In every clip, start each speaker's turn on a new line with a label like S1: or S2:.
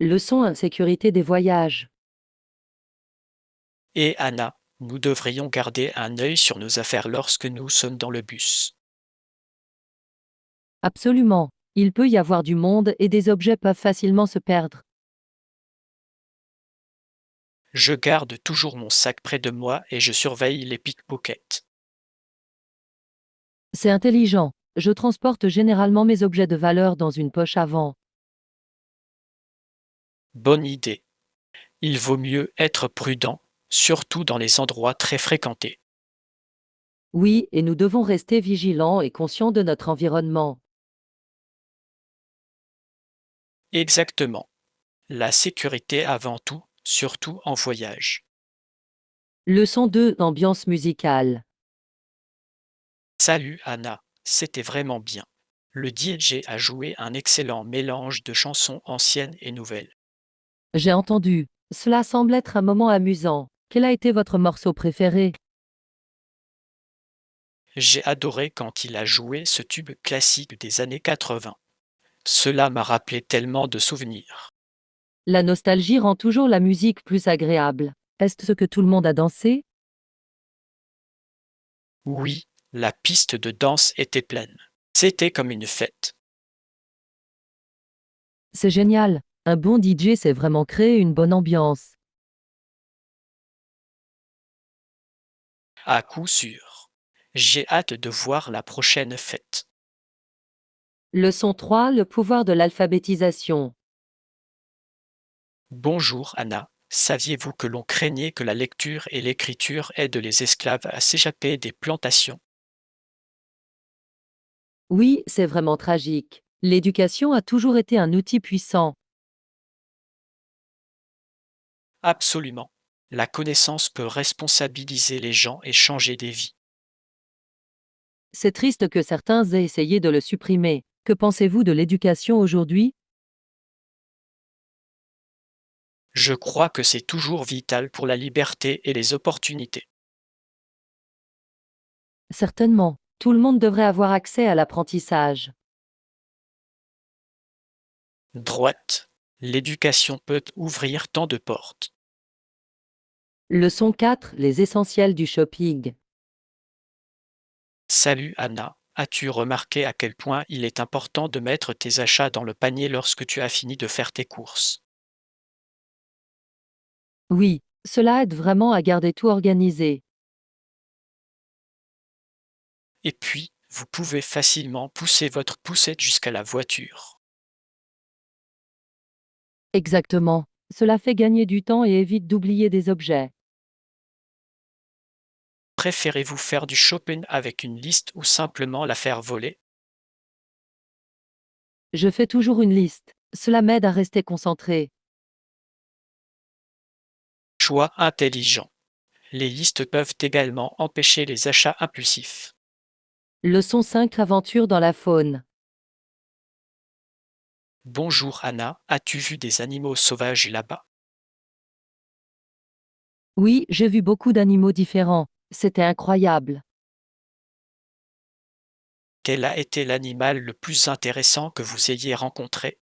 S1: Leçon insécurité des voyages.
S2: Et Anna, nous devrions garder un œil sur nos affaires lorsque nous sommes dans le bus.
S1: Absolument. Il peut y avoir du monde et des objets peuvent facilement se perdre.
S2: Je garde toujours mon sac près de moi et je surveille les pickpockets.
S1: C'est intelligent. Je transporte généralement mes objets de valeur dans une poche avant.
S2: Bonne idée. Il vaut mieux être prudent, surtout dans les endroits très fréquentés.
S1: Oui, et nous devons rester vigilants et conscients de notre environnement.
S2: Exactement. La sécurité avant tout, surtout en voyage.
S1: Leçon 2 d'ambiance musicale.
S2: Salut Anna, c'était vraiment bien. Le DJ a joué un excellent mélange de chansons anciennes et nouvelles.
S1: J'ai entendu. Cela semble être un moment amusant. Quel a été votre morceau préféré?
S2: J'ai adoré quand il a joué ce tube classique des années 80. Cela m'a rappelé tellement de souvenirs.
S1: La nostalgie rend toujours la musique plus agréable. Est-ce ce que tout le monde a dansé?
S2: Oui, la piste de danse était pleine. C'était comme une fête.
S1: C'est génial. Un bon DJ sait vraiment créer une bonne ambiance.
S2: À coup sûr. J'ai hâte de voir la prochaine fête.
S1: Leçon 3 le pouvoir de l'alphabétisation.
S2: Bonjour Anna. Saviez-vous que l'on craignait que la lecture et l'écriture aident les esclaves à s'échapper des plantations?
S1: Oui, c'est vraiment tragique. L'éducation a toujours été un outil puissant.
S2: Absolument. La connaissance peut responsabiliser les gens et changer des vies.
S1: C'est triste que certains aient essayé de le supprimer. Que pensez-vous de l'éducation aujourd'hui?
S2: Je crois que c'est toujours vital pour la liberté et les opportunités.
S1: Certainement. Tout le monde devrait avoir accès à l'apprentissage.
S2: Droite. L'éducation peut ouvrir tant de portes.
S1: Leçon 4 les essentiels du shopping.
S2: Salut Anna. As-tu remarqué à quel point il est important de mettre tes achats dans le panier lorsque tu as fini de faire tes courses?
S1: Oui, cela aide vraiment à garder tout organisé.
S2: Et puis, vous pouvez facilement pousser votre poussette jusqu'à la voiture.
S1: Exactement. Cela fait gagner du temps et évite d'oublier des objets.
S2: Préférez-vous faire du shopping avec une liste ou simplement la faire voler?
S1: Je fais toujours une liste. Cela m'aide à rester concentré.
S2: Choix intelligent. Les listes peuvent également empêcher les achats impulsifs.
S1: Leçon 5 aventure dans la faune.
S2: Bonjour Anna, as-tu vu des animaux sauvages là-bas?
S1: Oui, j'ai vu beaucoup d'animaux différents. C'était incroyable.
S2: Quel a été l'animal le plus intéressant que vous ayez rencontré?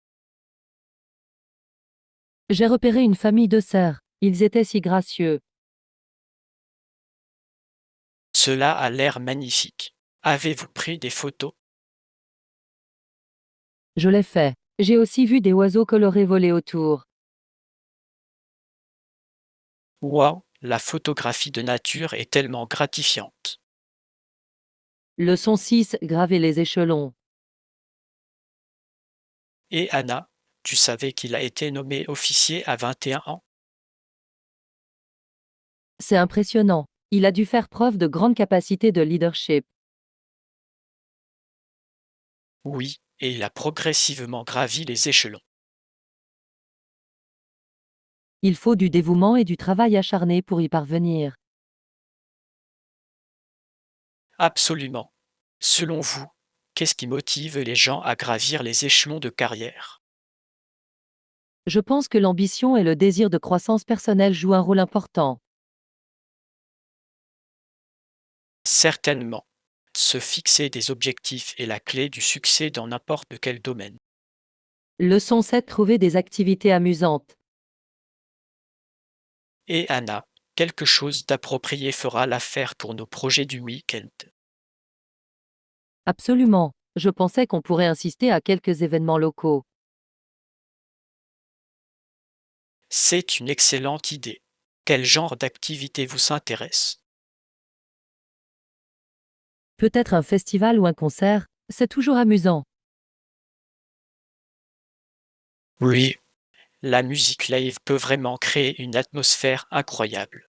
S1: J'ai repéré une famille de cerfs. Ils étaient si gracieux.
S2: Cela a l'air magnifique. Avez-vous pris des photos?
S1: Je l'ai fait. J'ai aussi vu des oiseaux colorés voler autour.
S2: Waouh, la photographie de nature est tellement gratifiante.
S1: Leçon 6 graver les échelons.
S2: Et Anna, tu savais qu'il a été nommé officier à 21 ans?
S1: C'est impressionnant. Il a dû faire preuve de grande capacité de leadership.
S2: Oui, et il a progressivement gravi les échelons.
S1: Il faut du dévouement et du travail acharné pour y parvenir.
S2: Absolument. Selon vous, qu'est-ce qui motive les gens à gravir les échelons de carrière?
S1: Je pense que l'ambition et le désir de croissance personnelle jouent un rôle important.
S2: Certainement. Se fixer des objectifs est la clé du succès dans n'importe quel domaine.
S1: Leçon 7. Trouver des activités amusantes.
S2: Et Anna, quelque chose d'approprié fera l'affaire pour nos projets du week-end.
S1: Absolument. Je pensais qu'on pourrait insister à quelques événements locaux.
S2: C'est une excellente idée. Quel genre d'activité vous intéresse?
S1: Peut-être un festival ou un concert, c'est toujours amusant.
S2: Oui, la musique live peut vraiment créer une atmosphère incroyable.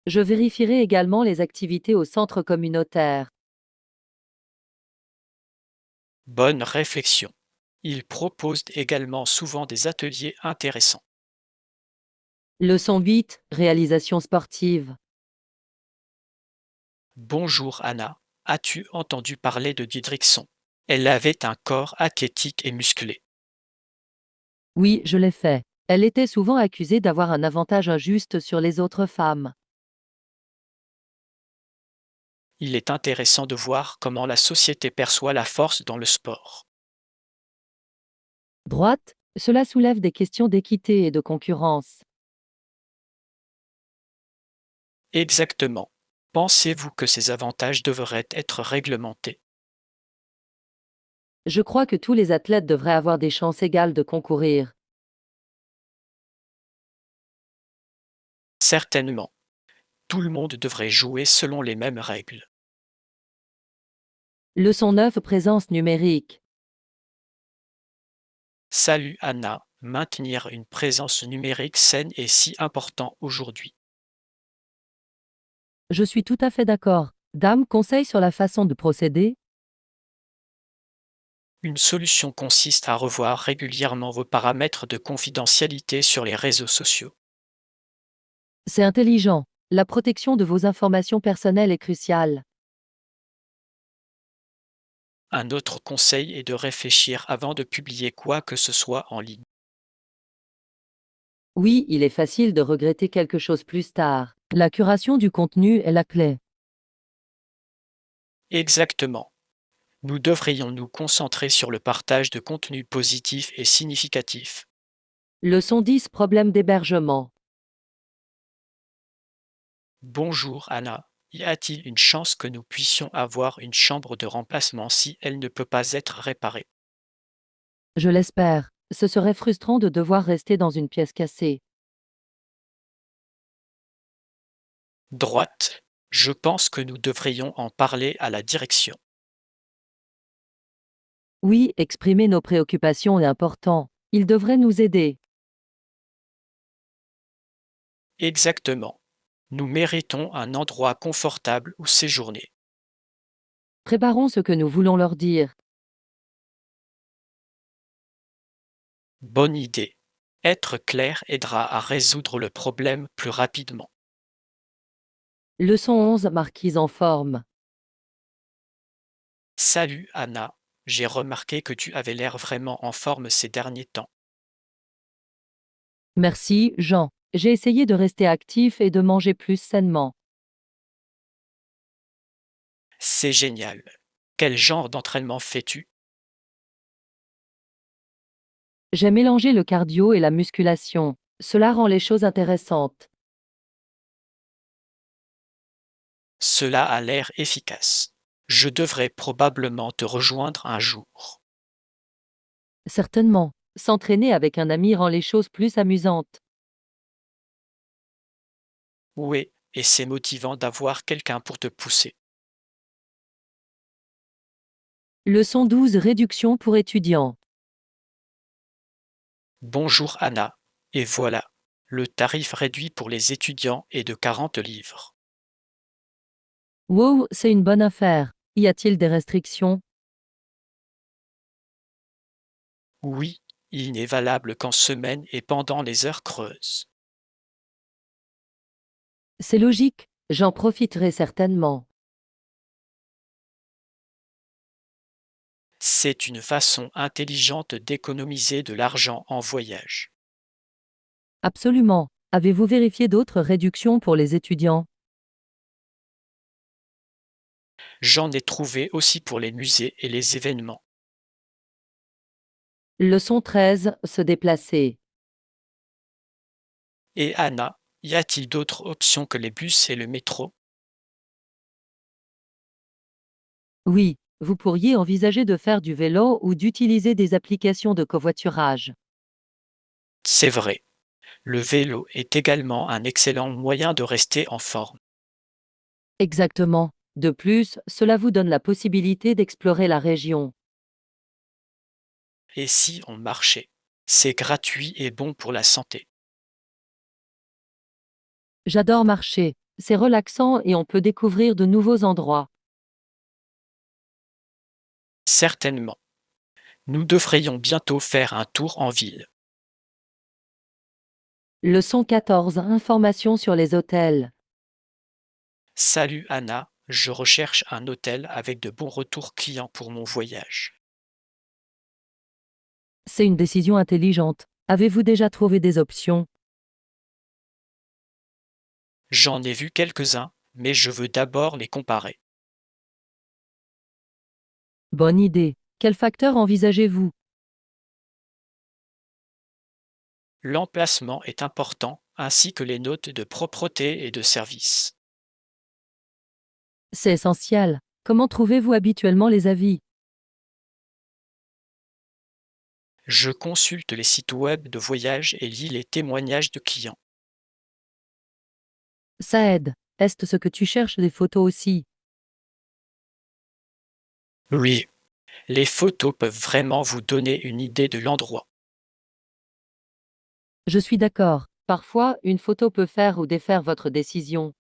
S1: Je vérifierai également les activités au centre communautaire.
S2: Bonne réflexion. Ils proposent également souvent des ateliers intéressants.
S1: Leçon 8. Réalisation sportive.
S2: Bonjour Anna, as-tu entendu parler de Didrikson? Elle avait un corps athlétique et musclé.
S1: Oui, je l'ai fait. Elle était souvent accusée d'avoir un avantage injuste sur les autres femmes.
S2: Il est intéressant de voir comment la société perçoit la force dans le sport.
S1: Droite, cela soulève des questions d'équité et de concurrence.
S2: Exactement. Pensez-vous que ces avantages devraient être réglementés?
S1: Je crois que tous les athlètes devraient avoir des chances égales de concourir.
S2: Certainement. Tout le monde devrait jouer selon les mêmes règles.
S1: Leçon 9. Présence numérique.
S2: Salut Anna, maintenir une présence numérique saine est si important aujourd'hui.
S1: Je suis tout à fait d'accord. Dame, conseil sur la façon de procéder?
S2: Une solution consiste à revoir régulièrement vos paramètres de confidentialité sur les réseaux sociaux.
S1: C'est intelligent. La protection de vos informations personnelles est cruciale.
S2: Un autre conseil est de réfléchir avant de publier quoi que ce soit en ligne.
S1: Oui, il est facile de regretter quelque chose plus tard. La curation du contenu est la clé.
S2: Exactement. Nous devrions nous concentrer sur le partage de contenus positifs et significatifs.
S1: Leçon 10. Problème d'hébergement.
S2: Bonjour Anna, y a-t-il une chance que nous puissions avoir une chambre de remplacement si elle ne peut pas être réparée?
S1: Je l'espère. Ce serait frustrant de devoir rester dans une pièce cassée.
S2: Droite. Je pense que nous devrions en parler à la direction.
S1: Oui, exprimer nos préoccupations est important. Ils devraient nous aider.
S2: Exactement. Nous méritons un endroit confortable où séjourner.
S1: Préparons ce que nous voulons leur dire.
S2: Bonne idée. Être clair aidera à résoudre le problème plus rapidement.
S1: Leçon 11. Marquise en forme.
S2: Salut Anna, j'ai remarqué que tu avais l'air vraiment en forme ces derniers temps.
S1: Merci, Jean. J'ai essayé de rester actif et de manger plus sainement.
S2: C'est génial. Quel genre d'entraînement fais-tu?
S1: J'ai mélangé le cardio et la musculation. Cela rend les choses intéressantes.
S2: Cela a l'air efficace. Je devrais probablement te rejoindre un jour.
S1: Certainement. S'entraîner avec un ami rend les choses plus amusantes.
S2: Oui, et c'est motivant d'avoir quelqu'un pour te pousser.
S1: Leçon 12. Réduction pour étudiants.
S2: Bonjour Anna. Et voilà, le tarif réduit pour les étudiants est de 40 livres.
S1: Wow, c'est une bonne affaire. Y a-t-il des restrictions?
S2: Oui, il n'est valable qu'en semaine et pendant les heures creuses.
S1: C'est logique. J'en profiterai certainement.
S2: C'est une façon intelligente d'économiser de l'argent en voyage.
S1: Absolument. Avez-vous vérifié d'autres réductions pour les étudiants?
S2: J'en ai trouvé aussi pour les musées et les événements.
S1: Leçon 13. Se déplacer.
S2: Et Anna, y a-t-il d'autres options que les bus et le métro?
S1: Oui, vous pourriez envisager de faire du vélo ou d'utiliser des applications de covoiturage.
S2: C'est vrai, le vélo est également un excellent moyen de rester en forme.
S1: Exactement. De plus, cela vous donne la possibilité d'explorer la région.
S2: Et si on marchait? C'est gratuit et bon pour la santé.
S1: J'adore marcher. C'est relaxant et on peut découvrir de nouveaux endroits.
S2: Certainement. Nous devrions bientôt faire un tour en ville.
S1: Leçon 14. Informations sur les hôtels.
S2: Salut Anna, je recherche un hôtel avec de bons retours clients pour mon voyage.
S1: C'est une décision intelligente. Avez-vous déjà trouvé des options?
S2: J'en ai vu quelques-uns, mais je veux d'abord les comparer.
S1: Bonne idée. Quels facteurs envisagez-vous?
S2: L'emplacement est important, ainsi que les notes de propreté et de service.
S1: C'est essentiel. Comment trouvez-vous habituellement les avis?
S2: Je consulte les sites web de voyage et lis les témoignages de clients.
S1: Ça aide. Est-ce ce que tu cherches des photos aussi?
S2: Oui, les photos peuvent vraiment vous donner une idée de l'endroit.
S1: Je suis d'accord. Parfois, une photo peut faire ou défaire votre décision.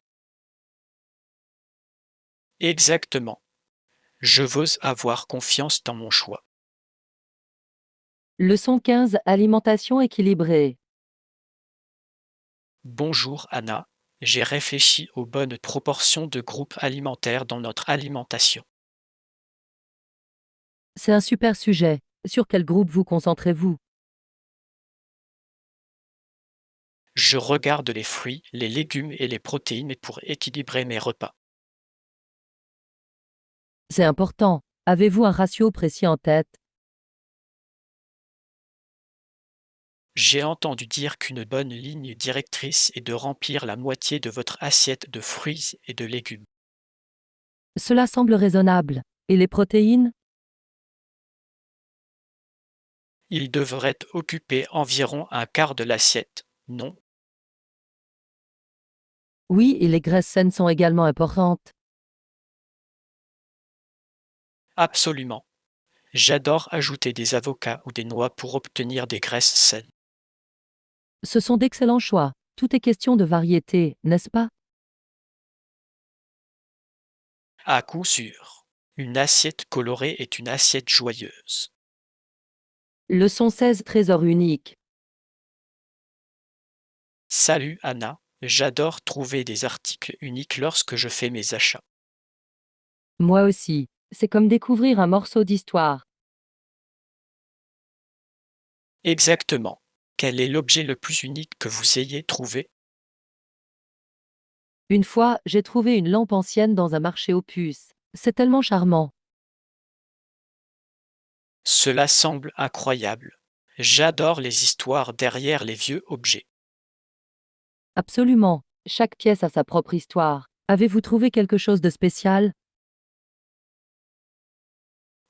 S2: Exactement. Je veux avoir confiance dans mon choix.
S1: Leçon 15. Alimentation équilibrée.
S2: Bonjour Anna, j'ai réfléchi aux bonnes proportions de groupes alimentaires dans notre alimentation.
S1: C'est un super sujet. Sur quel groupe vous concentrez-vous?
S2: Je regarde les fruits, les légumes et les protéines pour équilibrer mes repas.
S1: C'est important. Avez-vous un ratio précis en tête?
S2: J'ai entendu dire qu'une bonne ligne directrice est de remplir la moitié de votre assiette de fruits et de légumes.
S1: Cela semble raisonnable. Et les protéines?
S2: Ils devraient occuper environ un quart de l'assiette, non?
S1: Oui, et les graisses saines sont également importantes.
S2: Absolument. J'adore ajouter des avocats ou des noix pour obtenir des graisses saines.
S1: Ce sont d'excellents choix. Tout est question de variété, n'est-ce pas?
S2: À coup sûr. Une assiette colorée est une assiette joyeuse.
S1: Leçon 16. Trésor unique.
S2: Salut Anna, j'adore trouver des articles uniques lorsque je fais mes achats.
S1: Moi aussi. C'est comme découvrir un morceau d'histoire.
S2: Exactement. Quel est l'objet le plus unique que vous ayez trouvé?
S1: Une fois, j'ai trouvé une lampe ancienne dans un marché aux puces. C'est tellement charmant.
S2: Cela semble incroyable. J'adore les histoires derrière les vieux objets.
S1: Absolument. Chaque pièce a sa propre histoire. Avez-vous trouvé quelque chose de spécial?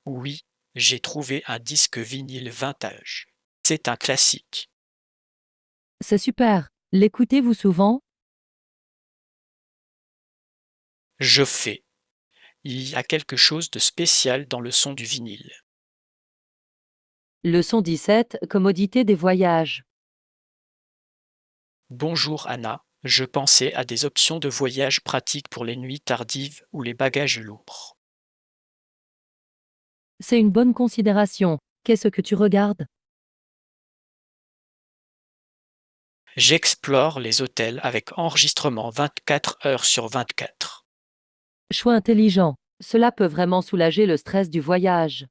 S2: Oui, j'ai trouvé un disque vinyle vintage. C'est un classique.
S1: C'est super. L'écoutez-vous souvent?
S2: Je fais. Il y a quelque chose de spécial dans le son du vinyle.
S1: Leçon 17. Commodité des voyages.
S2: Bonjour Anna, je pensais à des options de voyage pratiques pour les nuits tardives ou les bagages lourds.
S1: C'est une bonne considération. Qu'est-ce que tu regardes?
S2: J'explore les hôtels avec enregistrement 24 heures sur 24.
S1: Choix intelligent. Cela peut vraiment soulager le stress du voyage.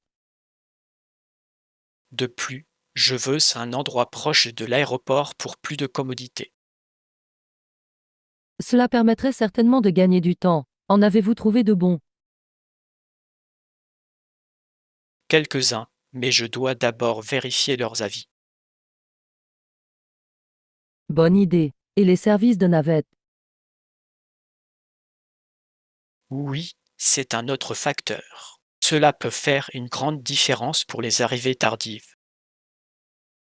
S2: De plus, je veux un endroit proche de l'aéroport pour plus de commodité.
S1: Cela permettrait certainement de gagner du temps. En avez-vous trouvé de bons?
S2: Quelques-uns, mais je dois d'abord vérifier leurs avis.
S1: Bonne idée. Et les services de navette?
S2: Oui, c'est un autre facteur. Cela peut faire une grande différence pour les arrivées tardives.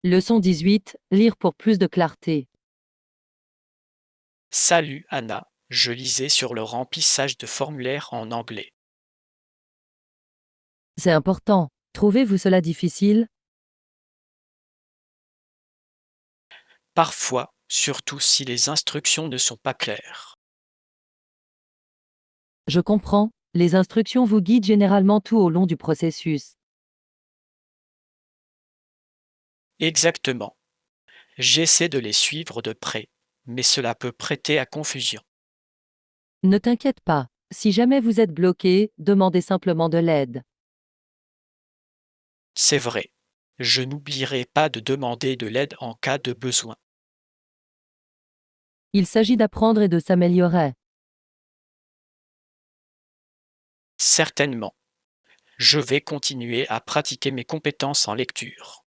S1: Leçon 18. Lire pour plus de clarté.
S2: Salut Anna, je lisais sur le remplissage de formulaires en anglais.
S1: C'est important. Trouvez-vous cela difficile?
S2: Parfois, surtout si les instructions ne sont pas claires.
S1: Je comprends. Les instructions vous guident généralement tout au long du processus.
S2: Exactement. J'essaie de les suivre de près, mais cela peut prêter à confusion.
S1: Ne t'inquiète pas. Si jamais vous êtes bloqué, demandez simplement de l'aide.
S2: C'est vrai. Je n'oublierai pas de demander de l'aide en cas de besoin.
S1: Il s'agit d'apprendre et de s'améliorer.
S2: Certainement. Je vais continuer à pratiquer mes compétences en lecture.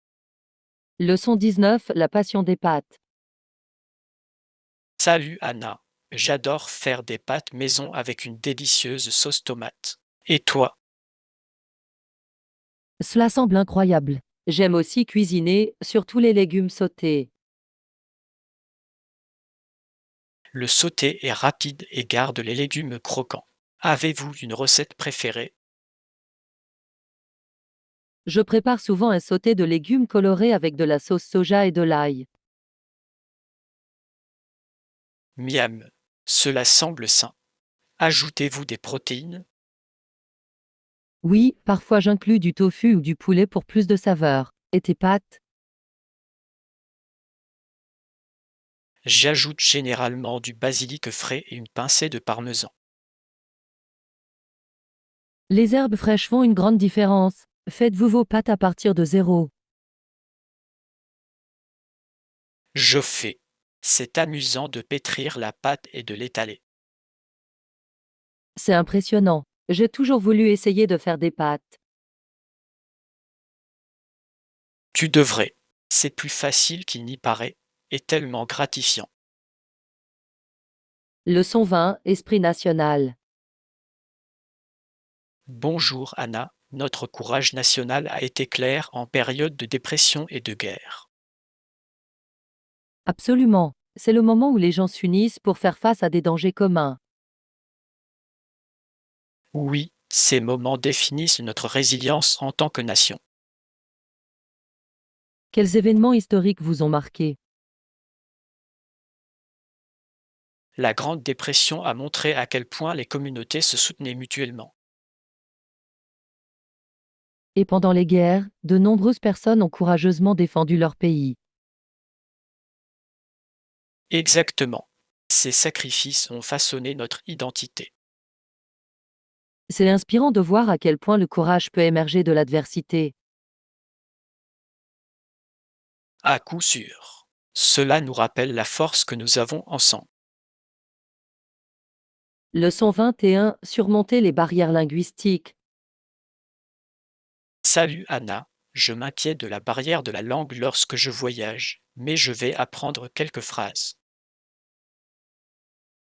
S1: Leçon 19. La passion des pâtes.
S2: Salut Anna. J'adore faire des pâtes maison avec une délicieuse sauce tomate. Et toi?
S1: Cela semble incroyable. J'aime aussi cuisiner, surtout les légumes sautés.
S2: Le sauté est rapide et garde les légumes croquants. Avez-vous une recette préférée?
S1: Je prépare souvent un sauté de légumes colorés avec de la sauce soja et de l'ail.
S2: Miam. Cela semble sain. Ajoutez-vous des protéines?
S1: Oui, parfois j'inclus du tofu ou du poulet pour plus de saveur. Et tes pâtes?
S2: J'ajoute généralement du basilic frais et une pincée de parmesan.
S1: Les herbes fraîches font une grande différence. Faites-vous vos pâtes à partir de zéro.
S2: Je fais. C'est amusant de pétrir la pâte et de l'étaler.
S1: C'est impressionnant. J'ai toujours voulu essayer de faire des pâtes.
S2: Tu devrais. C'est plus facile qu'il n'y paraît et tellement gratifiant.
S1: Leçon 20. Esprit national.
S2: Bonjour Anna, notre courage national a été clair en période de dépression et de guerre.
S1: Absolument. C'est le moment où les gens s'unissent pour faire face à des dangers communs.
S2: Oui, ces moments définissent notre résilience en tant que nation.
S1: Quels événements historiques vous ont marqué?
S2: La Grande Dépression a montré à quel point les communautés se soutenaient mutuellement.
S1: Et pendant les guerres, de nombreuses personnes ont courageusement défendu leur pays.
S2: Exactement. Ces sacrifices ont façonné notre identité.
S1: C'est inspirant de voir à quel point le courage peut émerger de l'adversité.
S2: À coup sûr. Cela nous rappelle la force que nous avons ensemble.
S1: Leçon 21. Surmonter les barrières linguistiques.
S2: Salut Anna, je m'inquiète de la barrière de la langue lorsque je voyage, mais je vais apprendre quelques phrases.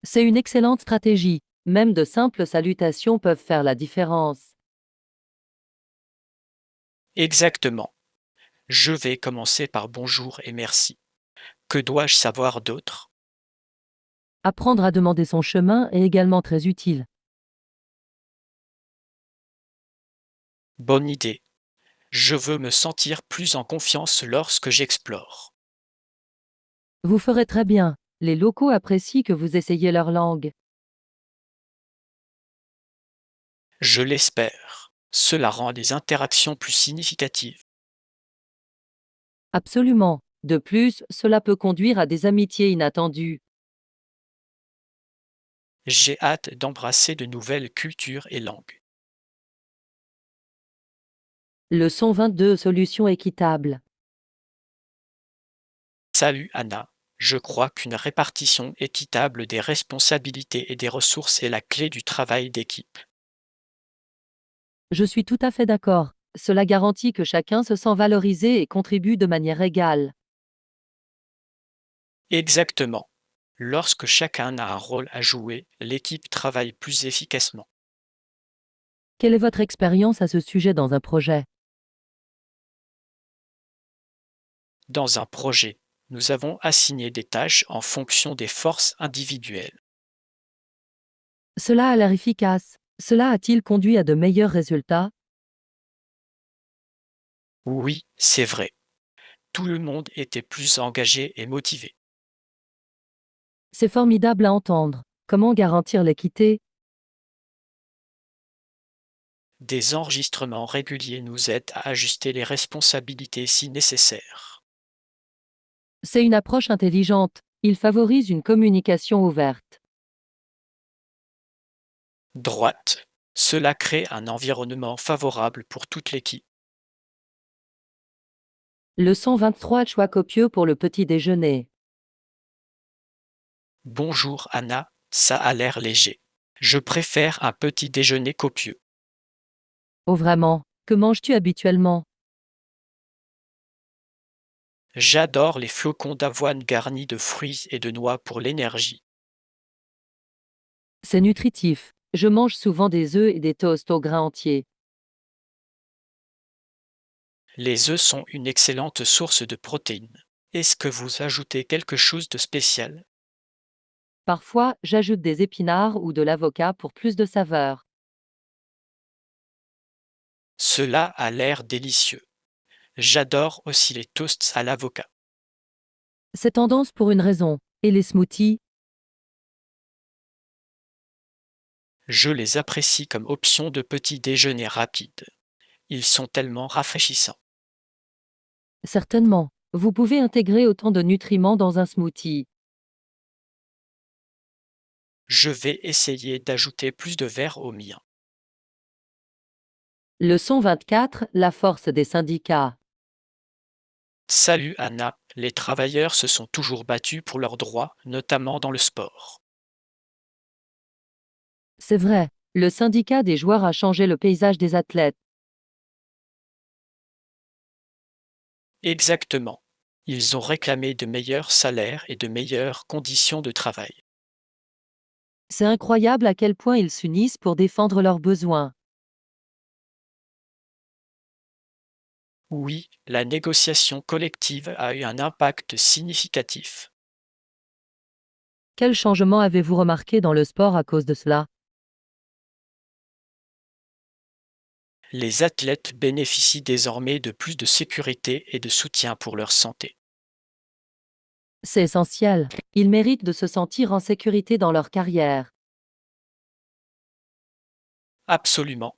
S1: C'est une excellente stratégie. Même de simples salutations peuvent faire la différence.
S2: Exactement. Je vais commencer par bonjour et merci. Que dois-je savoir d'autre?
S1: Apprendre à demander son chemin est également très utile.
S2: Bonne idée. Je veux me sentir plus en confiance lorsque j'explore.
S1: Vous ferez très bien. Les locaux apprécient que vous essayiez leur langue.
S2: Je l'espère. Cela rend les interactions plus significatives.
S1: Absolument. De plus, cela peut conduire à des amitiés inattendues.
S2: J'ai hâte d'embrasser de nouvelles cultures et langues.
S1: Leçon 22. Solution équitable.
S2: Salut Anna. Je crois qu'une répartition équitable des responsabilités et des ressources est la clé du travail d'équipe.
S1: Je suis tout à fait d'accord. Cela garantit que chacun se sent valorisé et contribue de manière égale.
S2: Exactement. Lorsque chacun a un rôle à jouer, l'équipe travaille plus efficacement.
S1: Quelle est votre expérience à ce sujet dans un projet?
S2: Dans un projet, nous avons assigné des tâches en fonction des forces individuelles.
S1: Cela a l'air efficace. Cela a-t-il conduit à de meilleurs résultats?
S2: Oui, c'est vrai. Tout le monde était plus engagé et motivé.
S1: C'est formidable à entendre. Comment garantir l'équité?
S2: Des enregistrements réguliers nous aident à ajuster les responsabilités si nécessaire.
S1: C'est une approche intelligente. Il favorise une communication ouverte.
S2: Droite. Cela crée un environnement favorable pour toute l'équipe.
S1: Leçon 23. Choix copieux pour le petit déjeuner.
S2: Bonjour Anna, ça a l'air léger. Je préfère un petit déjeuner copieux.
S1: Oh vraiment? Que manges-tu habituellement?
S2: J'adore les flocons d'avoine garnis de fruits et de noix pour l'énergie.
S1: C'est nutritif. Je mange souvent des œufs et des toasts au grain entier.
S2: Les œufs sont une excellente source de protéines. Est-ce que vous ajoutez quelque chose de spécial?
S1: Parfois, j'ajoute des épinards ou de l'avocat pour plus de saveur.
S2: Cela a l'air délicieux. J'adore aussi les toasts à l'avocat.
S1: C'est tendance pour une raison. Et les smoothies?
S2: Je les apprécie comme option de petit déjeuner rapide. Ils sont tellement rafraîchissants.
S1: Certainement. Vous pouvez intégrer autant de nutriments dans un smoothie.
S2: Je vais essayer d'ajouter plus de verre au mien.
S1: Leçon 24. La force des syndicats.
S2: Salut Anna, les travailleurs se sont toujours battus pour leurs droits, notamment dans le sport.
S1: C'est vrai. Le syndicat des joueurs a changé le paysage des athlètes.
S2: Exactement. Ils ont réclamé de meilleurs salaires et de meilleures conditions de travail.
S1: C'est incroyable à quel point ils s'unissent pour défendre leurs besoins.
S2: Oui, la négociation collective a eu un impact significatif.
S1: Quel changement avez-vous remarqué dans le sport à cause de cela?
S2: Les athlètes bénéficient désormais de plus de sécurité et de soutien pour leur santé.
S1: C'est essentiel. Ils méritent de se sentir en sécurité dans leur carrière.
S2: Absolument.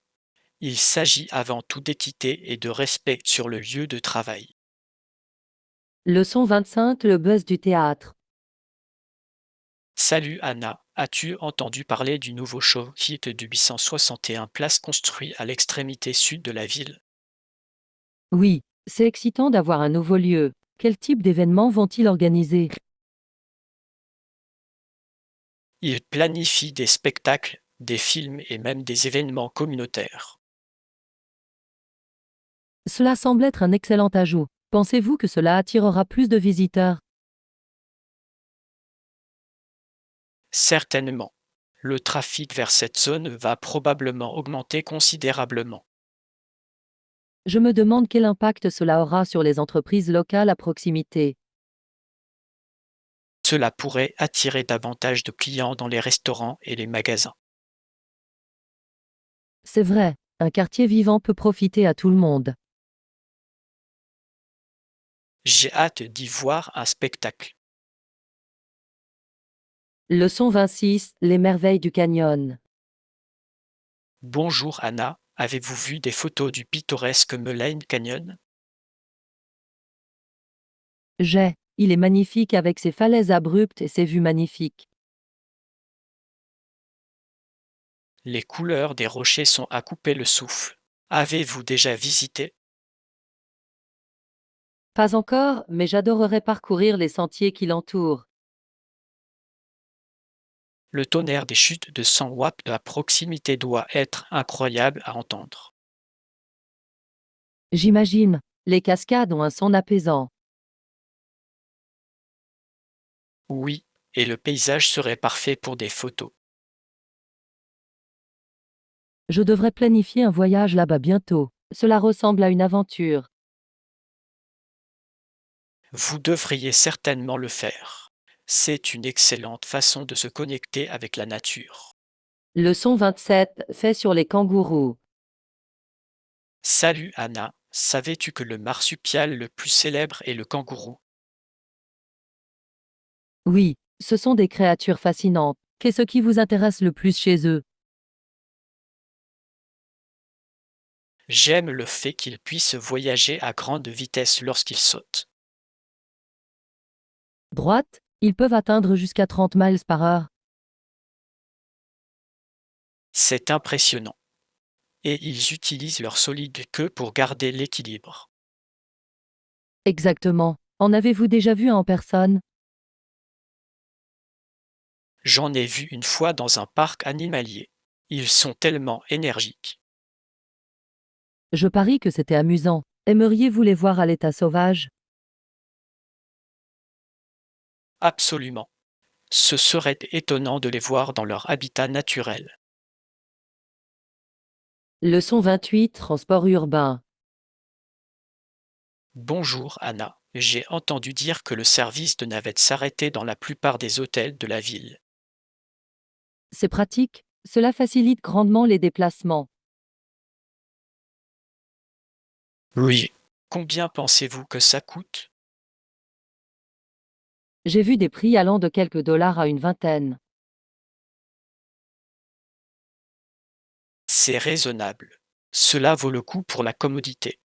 S2: Il s'agit avant tout d'équité et de respect sur le lieu de travail.
S1: Leçon 25. Le buzz du théâtre.
S2: Salut Anna, as-tu entendu parler du nouveau showkit du 861 places construit à l'extrémité sud de la ville?
S1: Oui, c'est excitant d'avoir un nouveau lieu. Quel type d'événements vont-ils organiser?
S2: Il planifie des spectacles, des films et même des événements communautaires.
S1: Cela semble être un excellent ajout. Pensez-vous que cela attirera plus de visiteurs?
S2: Certainement. Le trafic vers cette zone va probablement augmenter considérablement.
S1: Je me demande quel impact cela aura sur les entreprises locales à proximité.
S2: Cela pourrait attirer davantage de clients dans les restaurants et les magasins.
S1: C'est vrai, un quartier vivant peut profiter à tout le monde.
S2: J'ai hâte d'y voir un spectacle.
S1: Leçon 26. Les merveilles du canyon.
S2: Bonjour Anna, avez-vous vu des photos du pittoresque Mulane Canyon?
S1: Il est magnifique avec ses falaises abruptes et ses vues magnifiques.
S2: Les couleurs des rochers sont à couper le souffle. Avez-vous déjà visité?
S1: Pas encore, mais j'adorerais parcourir les sentiers qui l'entourent.
S2: Le tonnerre des chutes de 100 watts à proximité doit être incroyable à entendre.
S1: J'imagine. Les cascades ont un son apaisant.
S2: Oui, et le paysage serait parfait pour des photos.
S1: Je devrais planifier un voyage là-bas bientôt. Cela ressemble à une aventure.
S2: Vous devriez certainement le faire. C'est une excellente façon de se connecter avec la nature.
S1: Leçon 27, fait sur les kangourous.
S2: Salut Anna, savais-tu que le marsupial le plus célèbre est le kangourou?
S1: Oui, ce sont des créatures fascinantes. Qu'est-ce qui vous intéresse le plus chez eux?
S2: J'aime le fait qu'ils puissent voyager à grande vitesse lorsqu'ils sautent.
S1: Droite, ils peuvent atteindre jusqu'à 30 miles par heure.
S2: C'est impressionnant. Et ils utilisent leur solide queue pour garder l'équilibre.
S1: Exactement. En avez-vous déjà vu un en personne?
S2: J'en ai vu une fois dans un parc animalier. Ils sont tellement énergiques.
S1: Je parie que c'était amusant. Aimeriez-vous les voir à l'état sauvage?
S2: Absolument. Ce serait étonnant de les voir dans leur habitat naturel.
S1: Leçon 28, transport urbain.
S2: Bonjour Anna, j'ai entendu dire que le service de navette s'arrêtait dans la plupart des hôtels de la ville.
S1: C'est pratique, cela facilite grandement les déplacements.
S2: Oui. Combien pensez-vous que ça coûte?
S1: J'ai vu des prix allant de quelques dollars à une vingtaine.
S2: C'est raisonnable. Cela vaut le coup pour la commodité.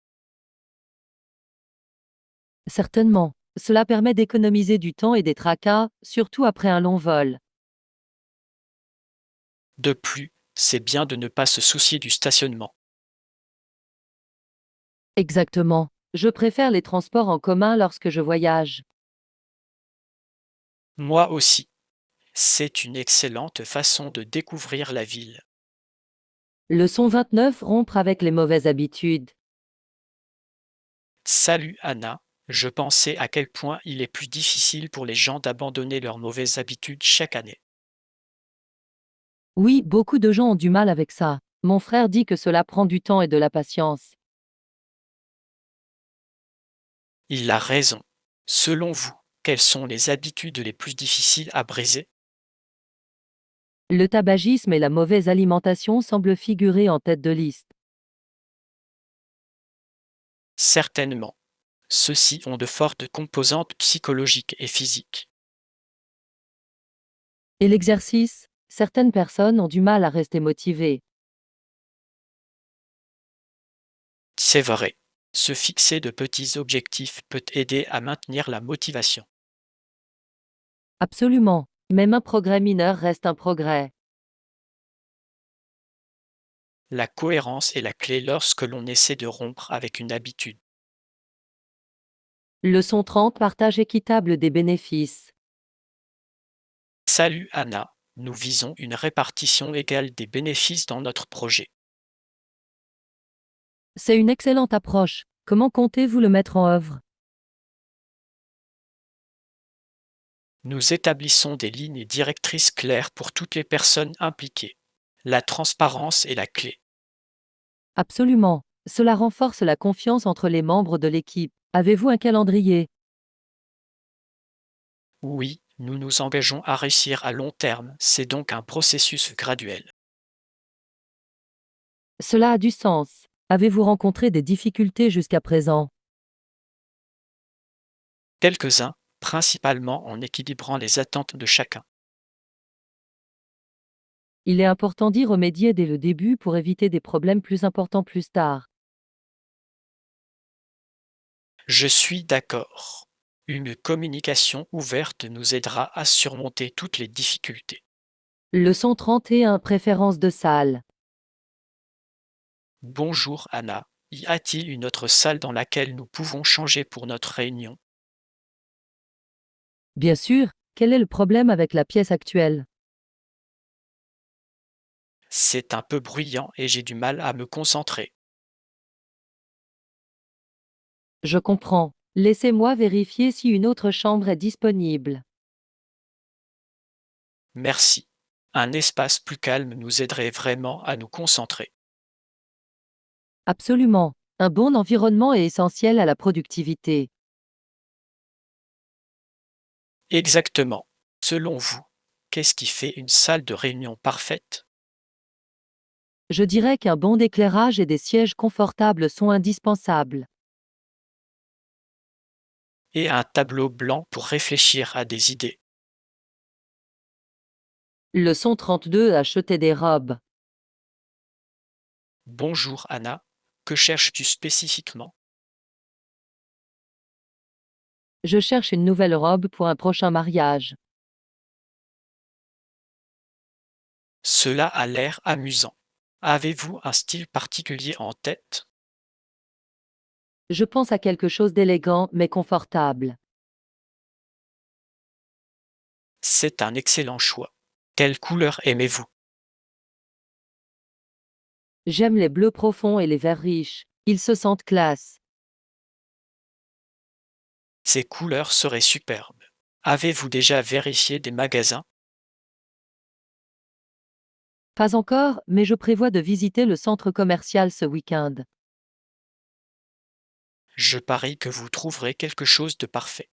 S1: Certainement. Cela permet d'économiser du temps et des tracas, surtout après un long vol.
S2: De plus, c'est bien de ne pas se soucier du stationnement.
S1: Exactement. Je préfère les transports en commun lorsque je voyage.
S2: Moi aussi. C'est une excellente façon de découvrir la ville.
S1: Leçon 29, rompre avec les mauvaises habitudes.
S2: Salut Anna, je pensais à quel point il est plus difficile pour les gens d'abandonner leurs mauvaises habitudes chaque année.
S1: Oui, beaucoup de gens ont du mal avec ça. Mon frère dit que cela prend du temps et de la patience.
S2: Il a raison. Selon vous, quelles sont les habitudes les plus difficiles à briser?
S1: Le tabagisme et la mauvaise alimentation semblent figurer en tête de liste.
S2: Certainement. Ceux-ci ont de fortes composantes psychologiques et physiques.
S1: Et l'exercice? Certaines personnes ont du mal à rester motivées.
S2: C'est vrai. Se fixer de petits objectifs peut aider à maintenir la motivation.
S1: Absolument. Même un progrès mineur reste un progrès.
S2: La cohérence est la clé lorsque l'on essaie de rompre avec une habitude.
S1: Leçon 30, partage équitable des bénéfices.
S2: Salut Anna, nous visons une répartition égale des bénéfices dans notre projet.
S1: C'est une excellente approche. Comment comptez-vous le mettre en œuvre?
S2: Nous établissons des lignes directrices claires pour toutes les personnes impliquées. La transparence est la clé.
S1: Absolument. Cela renforce la confiance entre les membres de l'équipe. Avez-vous un calendrier?
S2: Oui, nous nous engageons à réussir à long terme, c'est donc un processus graduel.
S1: Cela a du sens. Avez-vous rencontré des difficultés jusqu'à présent?
S2: Quelques-uns, principalement en équilibrant les attentes de chacun.
S1: Il est important d'y remédier dès le début pour éviter des problèmes plus importants plus tard.
S2: Je suis d'accord. Une communication ouverte nous aidera à surmonter toutes les difficultés.
S1: Leçon 31, préférence de salle.
S2: Bonjour Anna, y a-t-il une autre salle dans laquelle nous pouvons changer pour notre réunion?
S1: Bien sûr, quel est le problème avec la pièce actuelle?
S2: C'est un peu bruyant et j'ai du mal à me concentrer.
S1: Je comprends. Laissez-moi vérifier si une autre chambre est disponible.
S2: Merci. Un espace plus calme nous aiderait vraiment à nous concentrer.
S1: Absolument. Un bon environnement est essentiel à la productivité.
S2: Exactement. Selon vous, qu'est-ce qui fait une salle de réunion parfaite?
S1: Je dirais qu'un bon éclairage et des sièges confortables sont indispensables.
S2: Et un tableau blanc pour réfléchir à des idées.
S1: Leçon 32. Acheter des robes.
S2: Bonjour Anna, que cherches-tu spécifiquement?
S1: Je cherche une nouvelle robe pour un prochain mariage.
S2: Cela a l'air amusant. Avez-vous un style particulier en tête?
S1: Je pense à quelque chose d'élégant mais confortable.
S2: C'est un excellent choix. Quelle couleur aimez-vous?
S1: J'aime les bleus profonds et les verts riches. Ils se sentent classe.
S2: Ces couleurs seraient superbes. Avez-vous déjà vérifié des magasins?
S1: Pas encore, mais je prévois de visiter le centre commercial ce week-end.
S2: Je parie que vous trouverez quelque chose de parfait.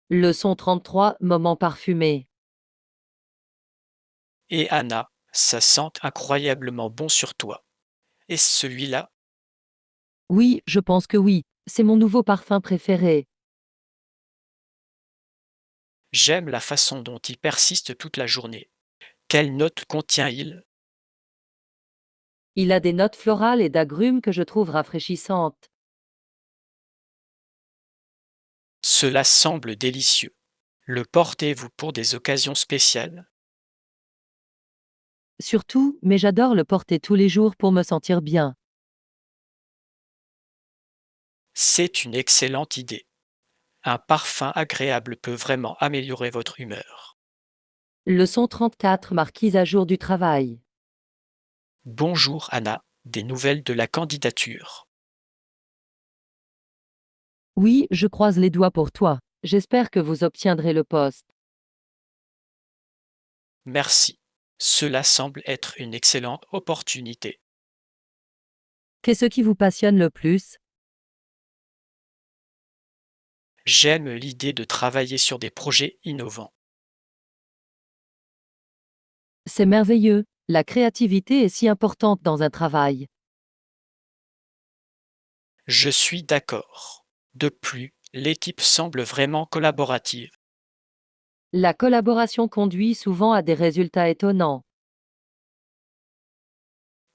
S1: Leçon 33. Moment parfumé.
S2: Et Anna, ça sent incroyablement bon sur toi. Et celui-là,
S1: Oui, je pense que oui. C'est mon nouveau parfum préféré.
S2: j'aime la façon dont il persiste toute la journée. Quelle note contient-il?
S1: Il a des notes florales et d'agrumes que je trouve rafraîchissantes.
S2: Cela semble délicieux. Le portez-vous pour des occasions spéciales?
S1: Surtout, mais j'adore le porter tous les jours pour me sentir bien.
S2: C'est une excellente idée. Un parfum agréable peut vraiment améliorer votre humeur.
S1: Leçon 34. Marquise à jour du travail.
S2: Bonjour Anna, des nouvelles de la candidature.
S1: Oui, je croise les doigts pour toi. J'espère que vous obtiendrez le poste.
S2: Merci. Cela semble être une excellente opportunité.
S1: Qu'est-ce qui vous passionne le plus?
S2: J'aime l'idée de travailler sur des projets innovants.
S1: C'est merveilleux. La créativité est si importante dans un travail.
S2: Je suis d'accord. De plus, l'équipe semble vraiment collaborative.
S1: La collaboration conduit souvent à des résultats étonnants.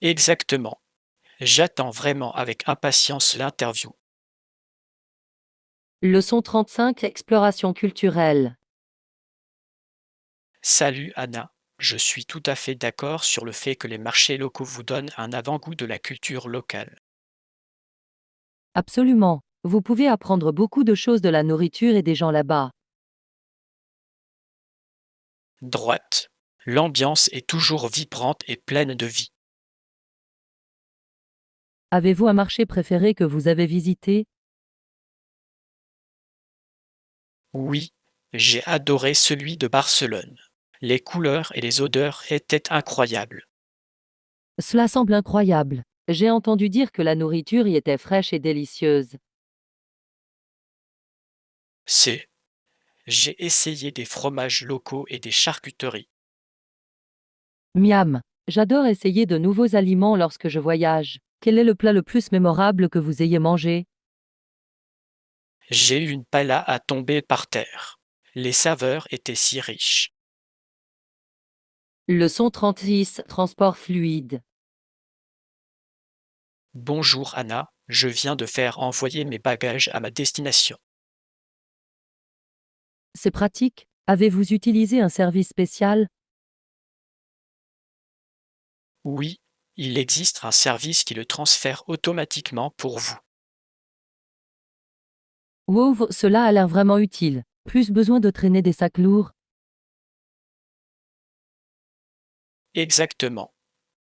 S2: Exactement. J'attends vraiment avec impatience l'interview.
S1: Leçon 35. Exploration culturelle.
S2: Salut Anna. Je suis tout à fait d'accord sur le fait que les marchés locaux vous donnent un avant-goût de la culture locale.
S1: Absolument. Vous pouvez apprendre beaucoup de choses de la nourriture et des gens là-bas.
S2: Droite. L'ambiance est toujours vibrante et pleine de vie.
S1: Avez-vous un marché préféré que vous avez visité?
S2: Oui, j'ai adoré celui de Barcelone. Les couleurs et les odeurs étaient incroyables.
S1: Cela semble incroyable. J'ai entendu dire que la nourriture y était fraîche et délicieuse.
S2: C'est. J'ai essayé des fromages locaux et des charcuteries.
S1: Miam. J'adore essayer de nouveaux aliments lorsque je voyage. Quel est le plat le plus mémorable que vous ayez mangé?
S2: J'ai eu une pala à tomber par terre. Les saveurs étaient si riches.
S1: Leçon 36. Transport fluide.
S2: Bonjour Anna, je viens de faire envoyer mes bagages à ma destination.
S1: C'est pratique. Avez-vous utilisé un service spécial?
S2: Oui, il existe un service qui le transfère automatiquement pour vous.
S1: Wow, cela a l'air vraiment utile. Plus besoin de traîner des sacs lourds?
S2: Exactement.